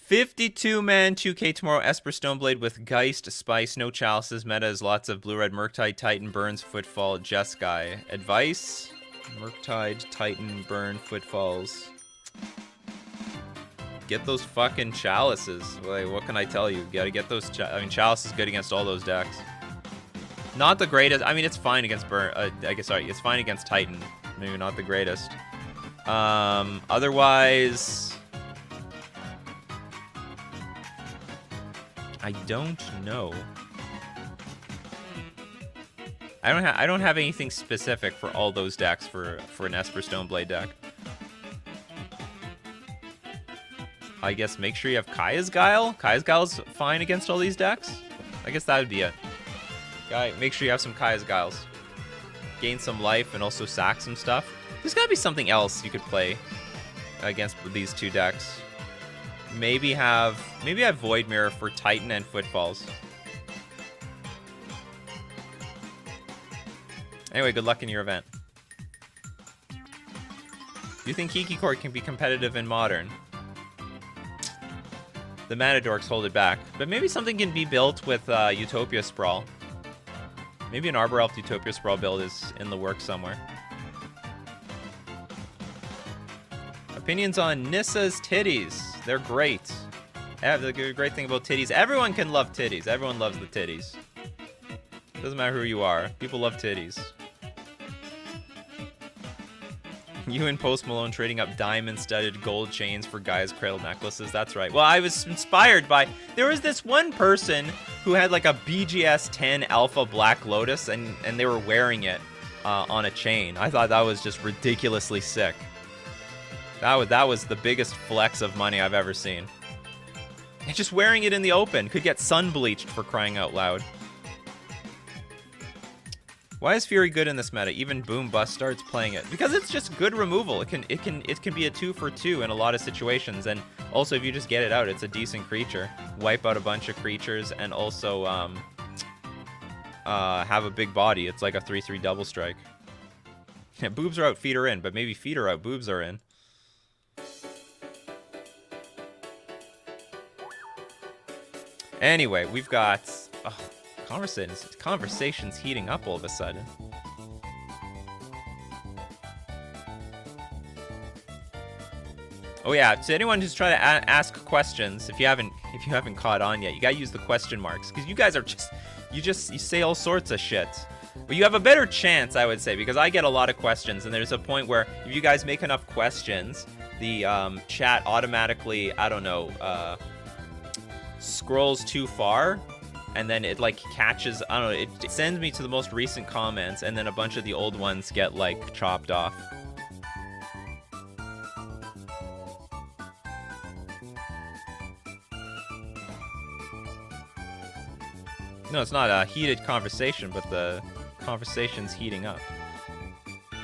$52-man 2K tomorrow. Esper Stoneblade with Geist, Spice, no Chalices. Meta is lots of Blue-Red Murktide, Titan, Burns, Footfall, Jeskai. Advice? Murktide, Titan, Burn, Footfalls. Get those fucking Chalices. Like, what can I tell you? You gotta get those. I mean, Chalice is good against all those decks. Not the greatest. I mean, it's fine against Burn. I guess, sorry, it's fine against Titan. Maybe not the greatest. Otherwise, I don't know. I don't have anything specific for all those decks for an Esper Stoneblade deck. I guess make sure you have Kaya's Guile. Kaya's Guile's fine against all these decks. I guess that would be it. Guy, make sure you have some Kaya's Guiles. Gain some life and also sack some stuff. There's gotta be something else you could play against these two decks. Maybe have Void Mirror for Titan and Footfalls. Anyway, good luck in your event. Do you think Kiki Court can be competitive in Modern? The Mana Dorks hold it back. But maybe something can be built with Utopia Sprawl. Maybe an Arbor Elf Utopia Sprawl build is in the works somewhere. Opinions on Nissa's titties. They're great. The great thing about titties, everyone can love titties. Everyone loves the titties. Doesn't matter who you are. People love titties. You and Post Malone trading up diamond-studded gold chains for guys' cradle necklaces. That's right. Well, I was inspired by... There was this one person who had like a BGS 10 Alpha Black Lotus, and they were wearing it on a chain. I thought that was just ridiculously sick. That was the biggest flex of money I've ever seen. And just wearing it in the open. Could get sun bleached, for crying out loud. Why is Fury good in this meta? Even Boom Bust starts playing it. Because it's just good removal. It can be a 2-for-2 in a lot of situations. And also, if you just get it out, it's a decent creature. Wipe out a bunch of creatures and also have a big body. It's like a 3/3 double strike. Yeah, boobs are out, feet are in. But maybe feet are out, boobs are in. Anyway, we've got... Conversation's heating up all of a sudden. Oh yeah, to anyone who's trying to ask questions, if you haven't caught on yet, you gotta use the question marks, because you guys are you say all sorts of shit. But you have a better chance, I would say, because I get a lot of questions, and there's a point where if you guys make enough questions, the chat automatically, I don't know, scrolls too far. And then it like catches, I don't know, it sends me to the most recent comments, and then a bunch of the old ones get like chopped off. No, it's not a heated conversation, but the conversation's heating up. Do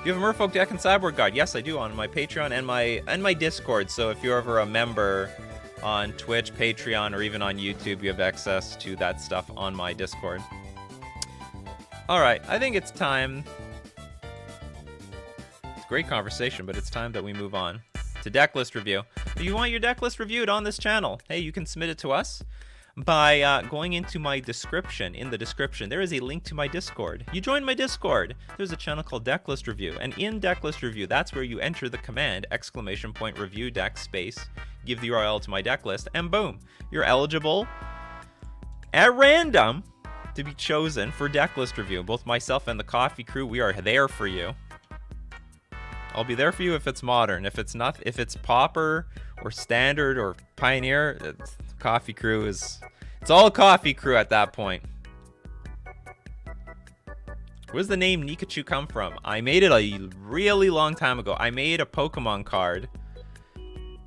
you have a Merfolk deck and sideboard guide? Yes, I do, on my Patreon and my Discord. So if you're ever a member on Twitch, Patreon, or even on YouTube, you have access to that stuff on my Discord. Alright, I think it's time. It's a great conversation, but it's time that we move on to Decklist review. If you want your Decklist reviewed on this channel, hey, you can submit it to us by going into my description. In the description, there is a link to my Discord. You join my Discord. There's a channel called Decklist Review, and in Decklist Review, that's where you enter the command !review deck space, give the URL to my deck list, and boom, you're eligible at random to be chosen for Decklist Review. Both myself and the coffee crew, we are there for you. I'll be there for you if it's modern. If it's not, if it's Pauper or Standard or Pioneer, coffee crew is... It's all coffee crew at that point. Where's the name Nikachu come from? I made it a really long time ago. I made a Pokemon card.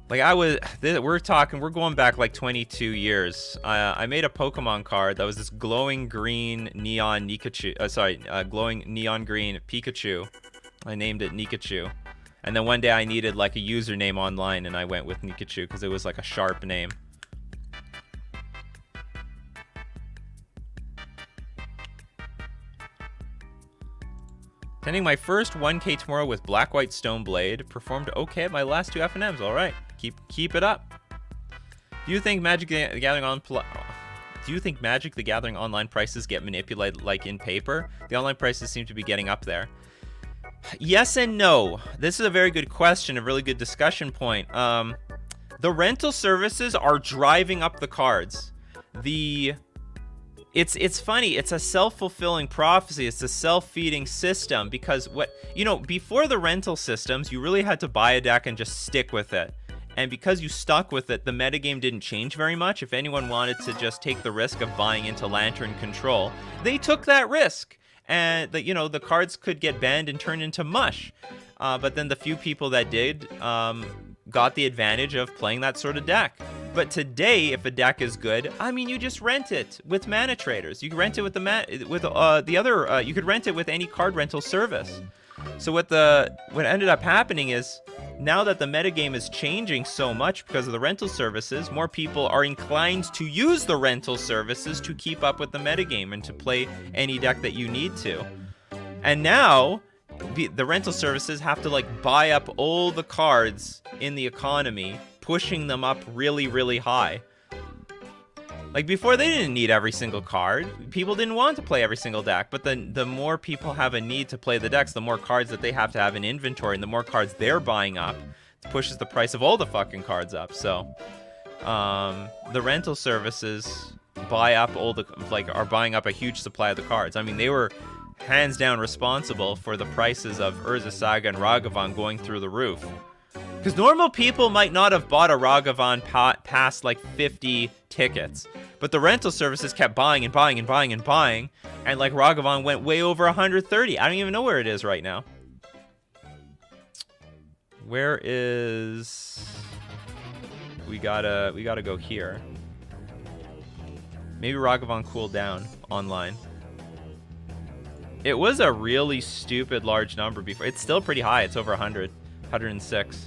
Like we're going back like 22 years. I made a Pokemon card that was this glowing green neon Nikachu. Glowing neon green Pikachu. I named it Nikachu. And then one day I needed like a username online, and I went with Nikachu because it was like a sharp name. Attending my first 1K tomorrow with Black White Stone Blade. Performed okay at my last 2 FNMs. All right, keep it up. Do you think Magic the Gathering online prices get manipulated like in paper? The online prices seem to be getting up there. Yes and no. This is a very good question, a really good discussion point. The rental services are driving up the cards. It's funny. It's a self-fulfilling prophecy. It's a self-feeding system, because before the rental systems, you really had to buy a deck and just stick with it. And because you stuck with it, the metagame didn't change very much. If anyone wanted to just take the risk of buying into Lantern Control, they took that risk. And the cards could get banned and turned into mush. But then the few people that did got the advantage of playing that sort of deck. But today, if a deck is good, I mean, you just rent it with Mana Traders. You can rent it with you could rent it with any card rental service. So what ended up happening is, now that the metagame is changing so much because of the rental services, more people are inclined to use the rental services to keep up with the metagame and to play any deck that you need to. And now, the rental services have to like buy up all the cards in the economy, pushing them up really, really high. Like before, they didn't need every single card. People didn't want to play every single deck, but the more people have a need to play the decks, the more cards that they have to have in inventory, and the more cards they're buying up, it pushes the price of all the fucking cards up. So, the rental services buy up are buying up a huge supply of the cards. I mean, they were hands down responsible for the prices of Urza Saga and Ragavan going through the roof. Because normal people might not have bought a Ragavan past like 50 tickets. But the rental services kept buying and buying and buying and buying. And like Ragavan went way over 130. I don't even know where it is right now. Where is... We gotta go here. Maybe Ragavan cooled down online. It was a really stupid large number before. It's still pretty high. It's over 100. 106.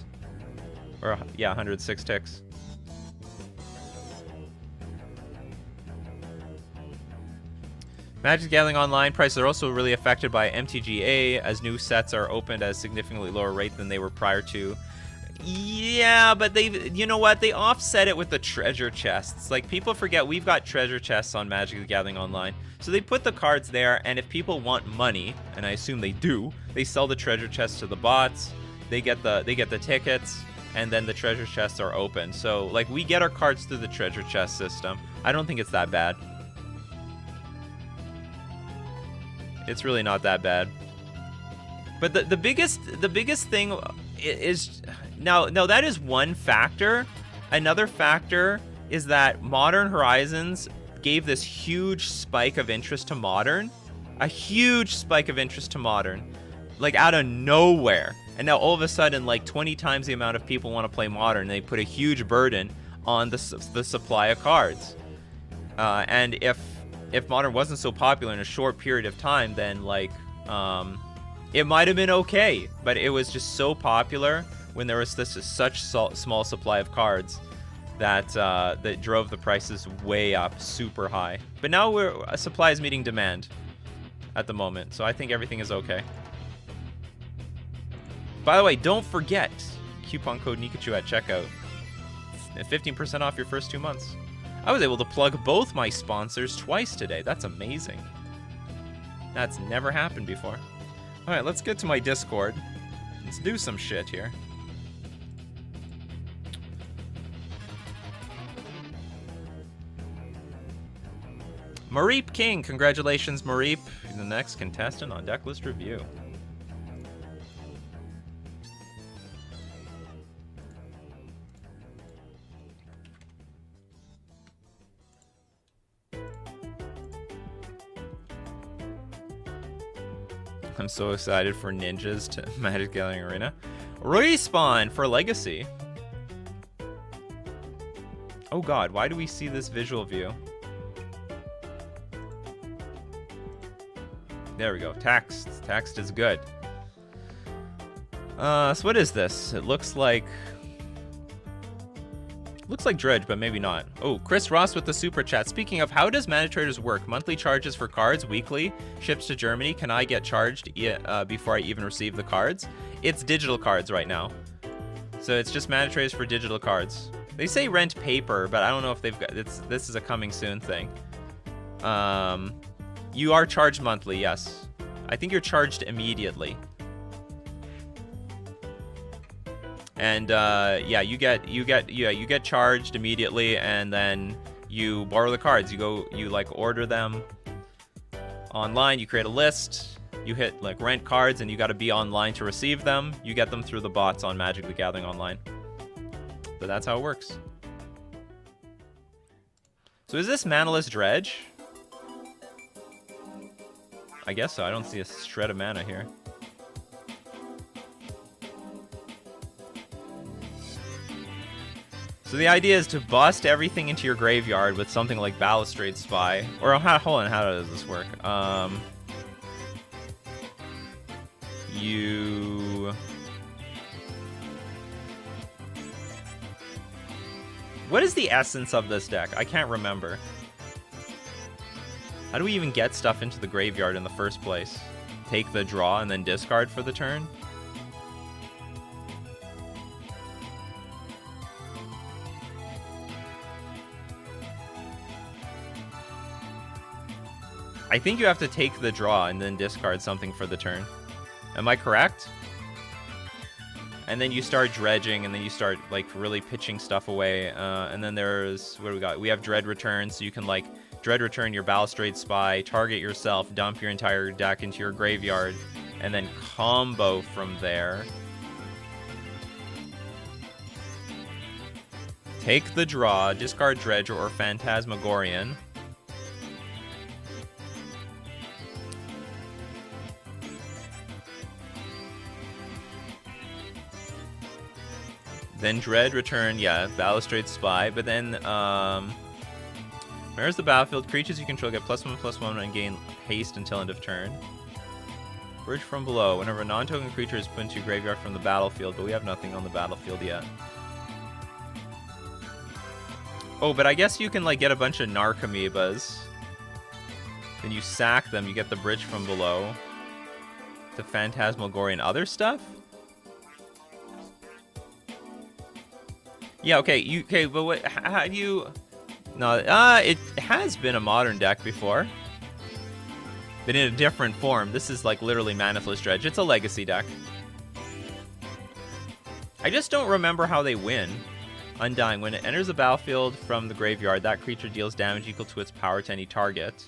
Or, yeah, 106 ticks. Magic the Gathering Online prices are also really affected by MTGA, as new sets are opened at a significantly lower rate than they were prior to. Yeah, but you know what? They offset it with the treasure chests. Like, people forget we've got treasure chests on Magic the Gathering Online. So they put the cards there, and if people want money, and I assume they do, they sell the treasure chests to the bots. They get the tickets, and then the treasure chests are open. So, like, we get our cards through the treasure chest system. I don't think it's that bad. It's really not that bad. But the biggest thing is now that is one factor. Another factor is that Modern Horizons gave this huge spike of interest to Modern. A huge spike of interest to Modern. Like out of nowhere. And now all of a sudden, like 20 times the amount of people want to play Modern. They put a huge burden on the supply of cards. And if Modern wasn't so popular in a short period of time, then like it might have been okay. But it was just so popular when there was such small supply of cards that that drove the prices way up, super high. But now supply is meeting demand at the moment, so I think everything is okay. By the way, don't forget coupon code Nikachu at checkout. 15% off your first 2 months. I was able to plug both my sponsors twice today. That's amazing. That's never happened before. All right, let's get to my Discord. Let's do some shit here. Mareep King, congratulations, Mareep. You're the next contestant on Decklist Review. I'm so excited for ninjas to Magic the Gathering Arena. Respawn for Legacy. Oh god, why do we see this visual view? There we go. Text. Text is good. So what is this? It looks like Dredge, but maybe not. Oh, Chris Ross with the super chat. Speaking of, how does Mana Traders work? Monthly charges for cards, weekly, ships to Germany. Can I get charged before I even receive the cards? It's digital cards right now. So it's just Mana Traders for digital cards. They say rent paper, but I don't know if they've got this is a coming soon thing. You are charged monthly, yes. I think you're charged immediately. And yeah, you get charged immediately, and then you borrow the cards. You like order them online. You create a list. You hit like rent cards, and you got to be online to receive them. You get them through the bots on Magic the Gathering Online. So that's how it works. So is this Manaless Dredge? I guess so. I don't see a shred of mana here. So the idea is to bust everything into your graveyard with something like Balustrade Spy. Or hold on, how does this work? you... What is the essence of this deck? I can't remember. How do we even get stuff into the graveyard in the first place? Take the draw and then discard for the turn? I think you have to take the draw and then discard something for the turn. Am I correct? And then you start dredging, and then you start like really pitching stuff away. And then there's, what do we got? We have Dread Return, so you can like Dread Return your Balustrade Spy, target yourself, dump your entire deck into your graveyard, and then combo from there. Take the draw, discard Dredger or Phantasmagorian. Then Dread Return, yeah, Balustrade Spy, but then, mirrors the battlefield, creatures you control get +1/+1 and gain haste until end of turn. Bridge from below, whenever a non-token creature is put into your graveyard from the battlefield, but we have nothing on the battlefield yet. Oh, but I guess you can, like, get a bunch of Narc Amoebas. Then you sack them, you get the Bridge from below. The Phantasmagorian other stuff? Yeah, okay, but what, how do you... No, it has been a modern deck before. But in a different form. This is like literally Manifest Dredge. It's a legacy deck. I just don't remember how they win. Undying. When it enters the battlefield from the graveyard, that creature deals damage equal to its power to any target.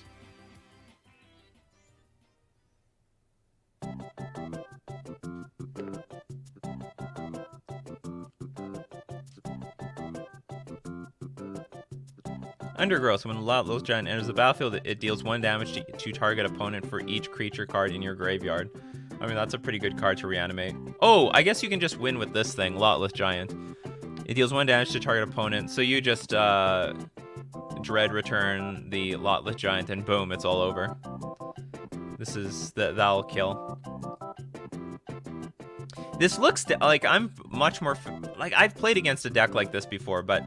Undergrowth. When a Lotless Giant enters the battlefield, it deals 1 damage to target opponent for each creature card in your graveyard. I mean, that's a pretty good card to reanimate. Oh, I guess you can just win with this thing, Lotless Giant. It deals 1 damage to target opponent, so you just Dread Return the Lotless Giant, and boom, it's all over. This is... that'll kill. This looks like I'm much more... like, I've played against a deck like this before, but...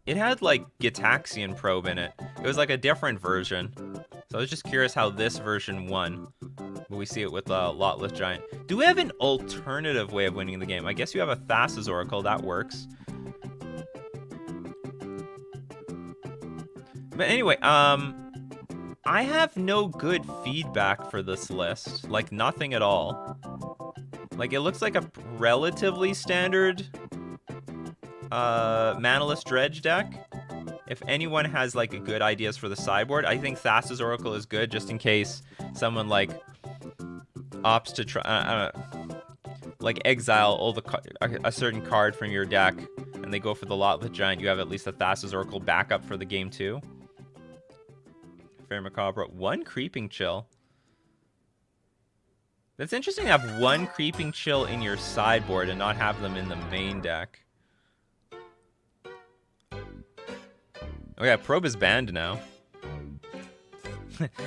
it had, like, Gitaxian Probe in it. It was, like, a different version. So I was just curious how this version won. But we see it with Lotless Giant. Do we have an alternative way of winning the game? I guess you have a Thassa's Oracle. That works. But anyway, I have no good feedback for this list. Like, nothing at all. Like, it looks like a relatively standard... Manaless Dredge deck. If anyone has like good ideas for the sideboard, I think Thassa's Oracle is good just in case someone like opts to try like exile all a certain card from your deck and they go for the Lotless Giant. You have at least a Thassa's Oracle backup for the game too. Fair Macabre. 1 Creeping Chill. That's interesting to have 1 Creeping Chill in your sideboard and not have them in the main deck. Oh yeah, Probe is banned now.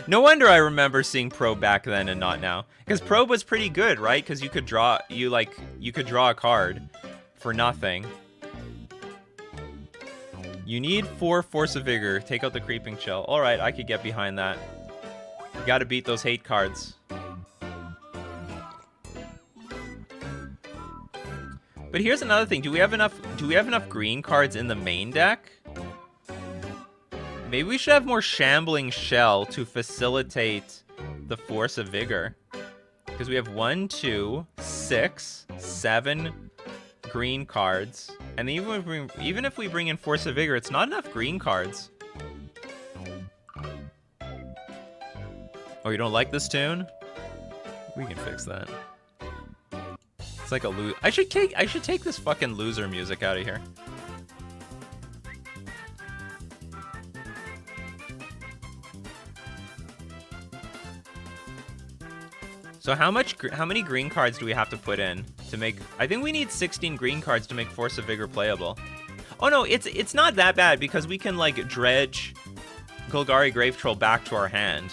No wonder I remember seeing Probe back then and not now. Because Probe was pretty good, right? Because you could draw a card for nothing. You need 4 Force of Vigor. Take out the Creeping Chill. Alright, I could get behind that. You gotta beat those hate cards. But here's another thing. Do we have enough green cards in the main deck? Maybe we should have more Shambling Shell to facilitate the Force of Vigor. Because we have 1, 2, 6, 7 green cards. And even if we bring in Force of Vigor, it's not enough green cards. Oh, you don't like this tune? We can fix that. It's like a I should take this fucking loser music out of here. So how many green cards do we have to put in to make... I think we need 16 green cards to make Force of Vigor playable. Oh no, it's not that bad because we can like dredge Golgari Grave Troll back to our hand.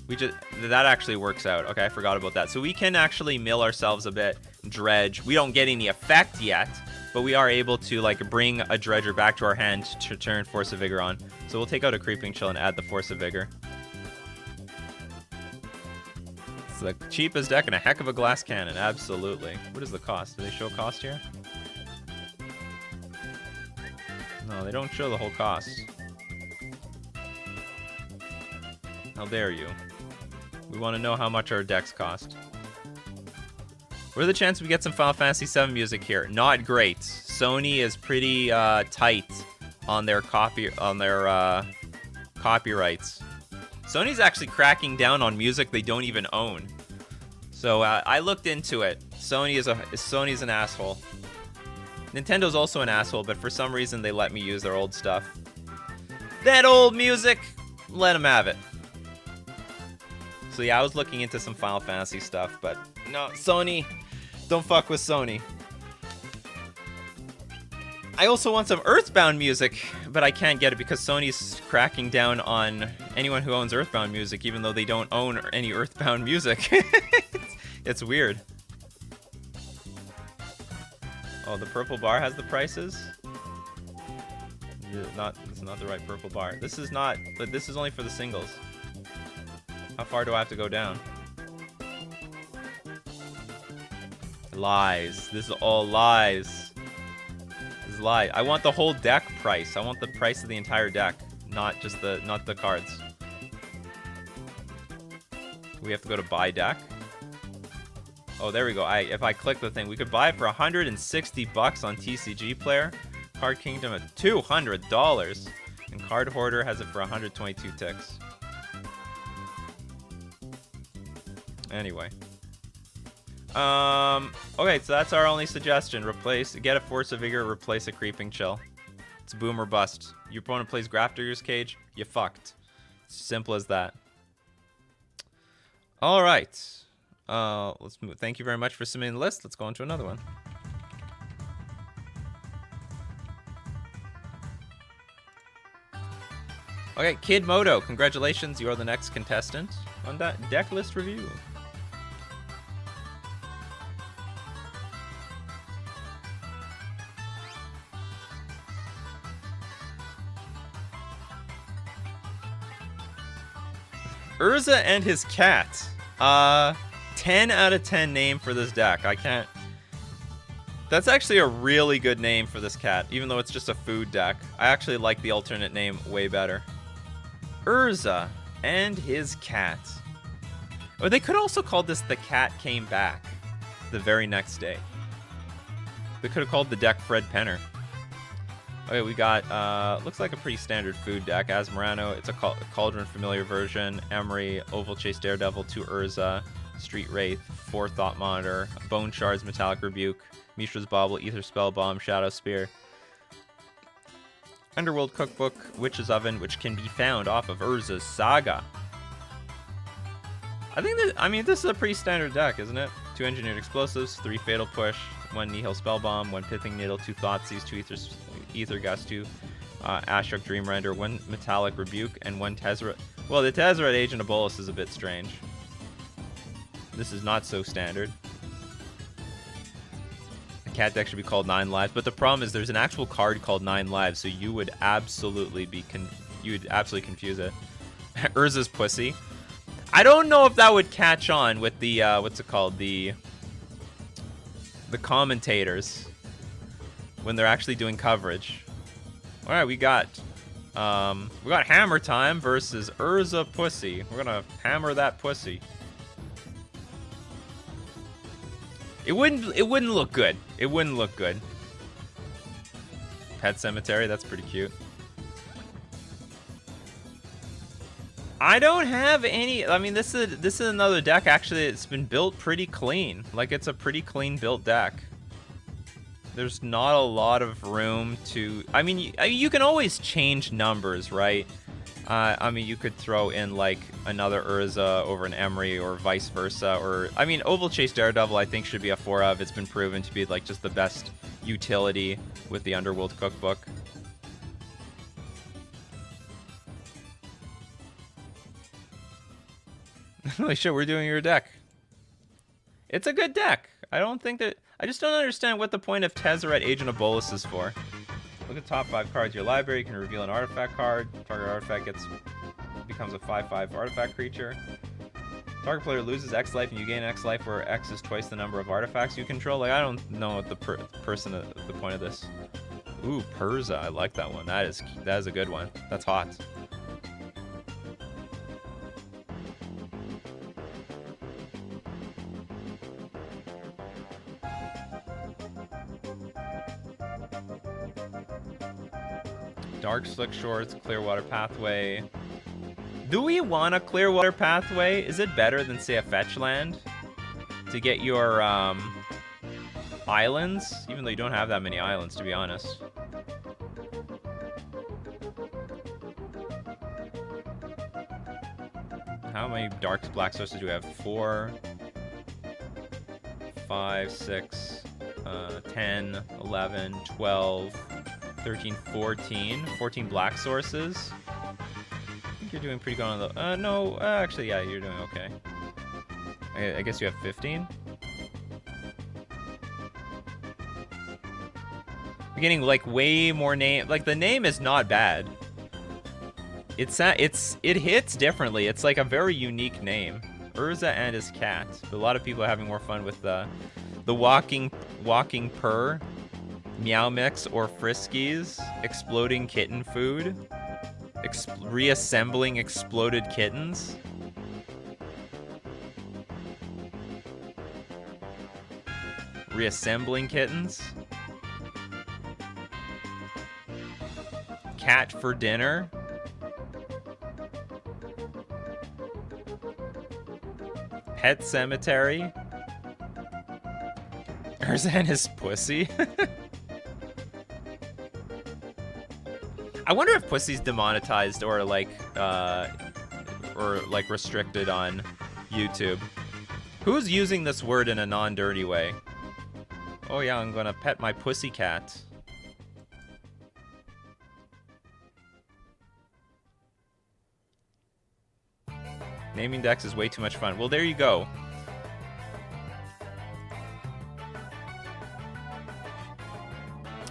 That actually works out. Okay, I forgot about that. So we can actually mill ourselves a bit, dredge. We don't get any effect yet, but we are able to like bring a dredger back to our hand to turn Force of Vigor on. So we'll take out a Creeping Chill and add the Force of Vigor. It's the cheapest deck and a heck of a glass cannon, absolutely. What is the cost? Do they show cost here? No, they don't show the whole cost. How dare you? We want to know how much our decks cost. What are the chances we get some Final Fantasy VII music here? Not great. Sony is pretty tight on their copyrights. Sony's actually cracking down on music they don't even own. So I looked into it. Sony's an asshole. Nintendo's also an asshole, but for some reason they let me use their old stuff. That old music, let them have it. So yeah, I was looking into some Final Fantasy stuff, but no, Sony, don't fuck with Sony. I also want some Earthbound music, but I can't get it because Sony's cracking down on anyone who owns Earthbound music, even though they don't own any Earthbound music. It's weird. Oh, the purple bar has the prices? It's not the right purple bar. This is not, but this is only for the singles. How far do I have to go down? Lies. This is all lies. This is lie. I want the whole deck price. I want the price of the entire deck, not just not the cards. We have to go to buy deck. Oh, there we go. If I click the thing, we could buy it for 160 bucks on TCG Player. Card Kingdom at $200, and Card Hoarder has it for 122 ticks. Anyway. Okay, so that's our only suggestion. Get a Force of Vigor, replace a Creeping Chill. It's boom or bust. Your opponent plays Grafter's Cage, you fucked. It's simple as that. All right. Let's move. Thank you very much for submitting the list. Let's go on to another one. Okay, Kid Moto, congratulations. You are the next contestant on that Decklist review. Urza and his cat. 10 out of 10 name for this deck. I can't... That's actually a really good name for this cat, even though it's just a food deck. I actually like the alternate name way better. Urza and his cat. Or they could also call this The Cat Came Back the very next day. They could have called the deck Fred Penner. Okay, we got, looks like a pretty standard food deck. Asmorano, it's a Cauldron Familiar version. Emery, Oval Chase Daredevil, 2 Urza, Street Wraith, 4 Thought Monitor, Bone Shards, Metallic Rebuke, Mishra's Bauble, Ether Spell Bomb, Shadow Spear. Underworld Cookbook, Witch's Oven, which can be found off of Urza's Saga. This is a pretty standard deck, isn't it? 2 Engineered Explosives, 3 Fatal Push, 1 Nihil Spell Bomb, 1 Pithing Needle, 2 Thoughtseize, 2 Ether Gust, 2 Ashok Dream Render, 1 Metallic Rebuke, and 1 Tezzeret. Well, the Tezzeret Agent of Bolus is a bit strange. This is not so standard. The cat deck should be called 9 Lives, but the problem is there's an actual card called 9 Lives, so you would absolutely confuse it. Urza's Pussy. I don't know if that would catch on with the what's it called, the commentators when they're actually doing coverage. All right, we got Hammer Time versus Urza Pussy. We're gonna hammer that pussy. It wouldn't look good. It wouldn't look good. Pet Cemetery, that's pretty cute. I don't have any. I mean, this is another deck. Actually, it's been built pretty clean. Like, it's a pretty clean built deck. There's not a lot of room to. I mean, you can always change numbers, right? I mean, you could throw in like another Urza over an Emery or vice versa. Or I mean, Oval Chase Daredevil I think should be a 4 of. It's been proven to be like just the best utility with the Underworld Cookbook. Holy shit, we're doing your deck. It's a good deck. I don't think that... I just don't understand what the point of Tezzeret Agent of Bolus is for. Look at the top 5 cards of your library. You can reveal an artifact card. Target artifact becomes a 5/5 artifact creature. Target player loses X life and you gain X life, where X is twice the number of artifacts you control. Like, I don't know what the point of this. Ooh, Perza. I like that one. That is a good one. That's hot. Dark Slick Shorts, Clearwater Pathway. Do we want a Clearwater Pathway? Is it better than, say, a fetch land to get your islands? Even though you don't have that many islands, to be honest. How many dark black sources do we have? 4, 5, 6, 10, 11, 12, 13, 14. 14 black sources. I think you're doing pretty good on the... no, actually, yeah, you're doing okay. I guess you have 15? You're getting, like, way more name... Like, the name is not bad. It hits differently. It's, like, a very unique name. Urza and his cat. But a lot of people are having more fun with the walking purr, meow mix or friskies, exploding kitten food, reassembling exploded kittens. Reassembling kittens. Cat for dinner. Pet cemetery. Urza and his pussy. I wonder if pussy's demonetized or like restricted on YouTube. Who's using this word in a non-dirty way? Oh yeah, I'm gonna pet my pussy cat. Naming decks is way too much fun. Well, there you go.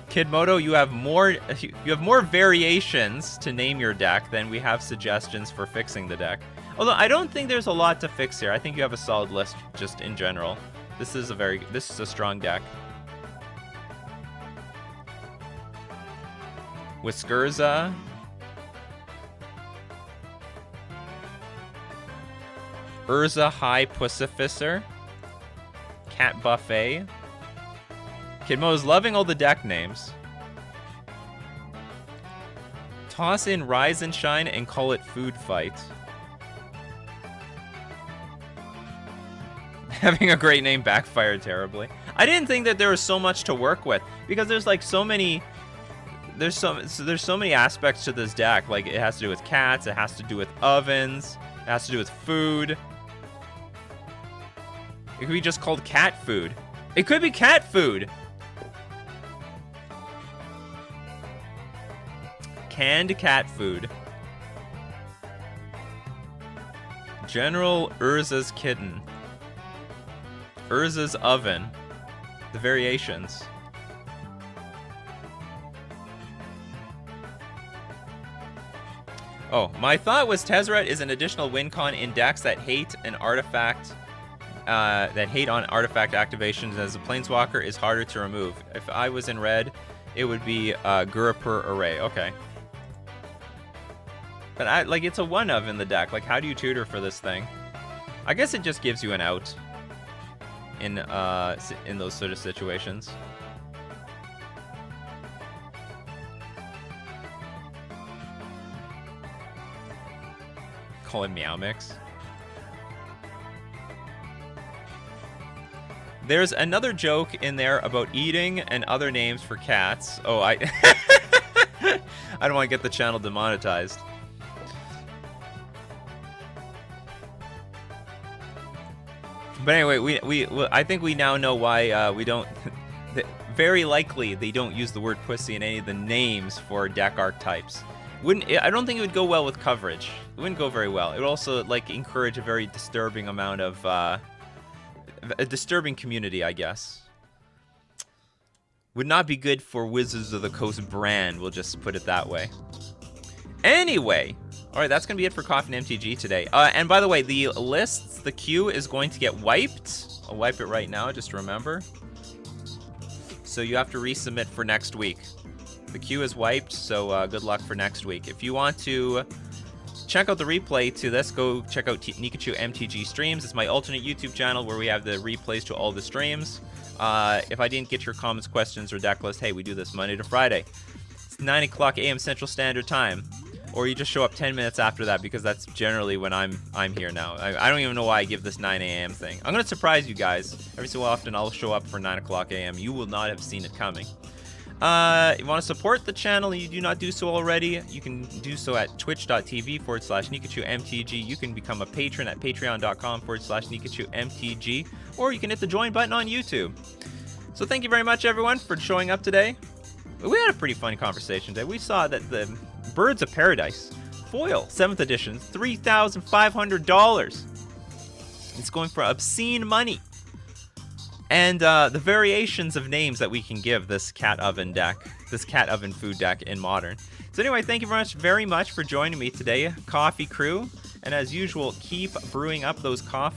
Kidmodo, you have more variations to name your deck than we have suggestions for fixing the deck. Although I don't think there's a lot to fix here. I think you have a solid list just in general. This is a strong deck. Whiskerza. Urza High Pussificer. Cat Buffet. Kidmo's loving all the deck names. Toss in Rise and Shine and call it Food Fight. Having a great name backfired terribly. I didn't think that there was so much to work with because there's like so many. There's so many aspects to this deck. Like it has to do with cats. It has to do with ovens. It has to do with food. It could be just called cat food. It could be cat food. Canned cat food. General Urza's kitten. Urza's oven. The variations. Oh, my thought was Tezzeret is an additional win con in decks that hate an artifact. That hate on artifact activations, as a planeswalker is harder to remove. If I was in red, it would be Gurapur Array. Okay. But it's a one of in the deck. Like, how do you tutor for this thing? I guess it just gives you an out in those sort of situations. Call it Meow Mix. There's another joke in there about eating and other names for cats. Oh, I don't want to get the channel demonetized. But anyway, I think we now know why we don't. Very likely they don't use the word pussy in any of the names for deck archetypes. I don't think it would go well with coverage. It wouldn't go very well. It would also like encourage a very disturbing amount of a disturbing community, I guess. Would not be good for Wizards of the Coast brand, we'll just put it that way. Anyway, all right, that's going to be it for Coffee and MTG today. And by the way, the lists, the queue is going to get wiped. I'll wipe it right now, just remember. So you have to resubmit for next week. The queue is wiped, so good luck for next week. If you want to check out the replay to this, go check out Nikachu MTG streams. It's my alternate YouTube channel where we have the replays to all the streams. If I didn't get your comments, questions, or deck list, hey, we do this Monday to Friday. It's 9 o'clock a.m. Central Standard Time. Or you just show up 10 minutes after that because that's generally when I'm here now. I don't even know why I give this 9 a.m. thing. I'm going to surprise you guys. Every so often I'll show up for 9 o'clock a.m. You will not have seen it coming. If you want to support the channel and you do not do so already, you can do so at twitch.tv/NikachuMTG. You can become a patron at patreon.com/NikachuMTG. Or you can hit the join button on YouTube. So thank you very much, everyone, for showing up today. We had a pretty fun conversation today. We saw that the Birds of Paradise foil 7th edition, $3,500. It's going for obscene money. And the variations of names that we can give this cat oven deck, this cat oven food deck in Modern. So anyway, thank you very much for joining me today, Coffee Crew. And as usual, keep brewing up those coffee.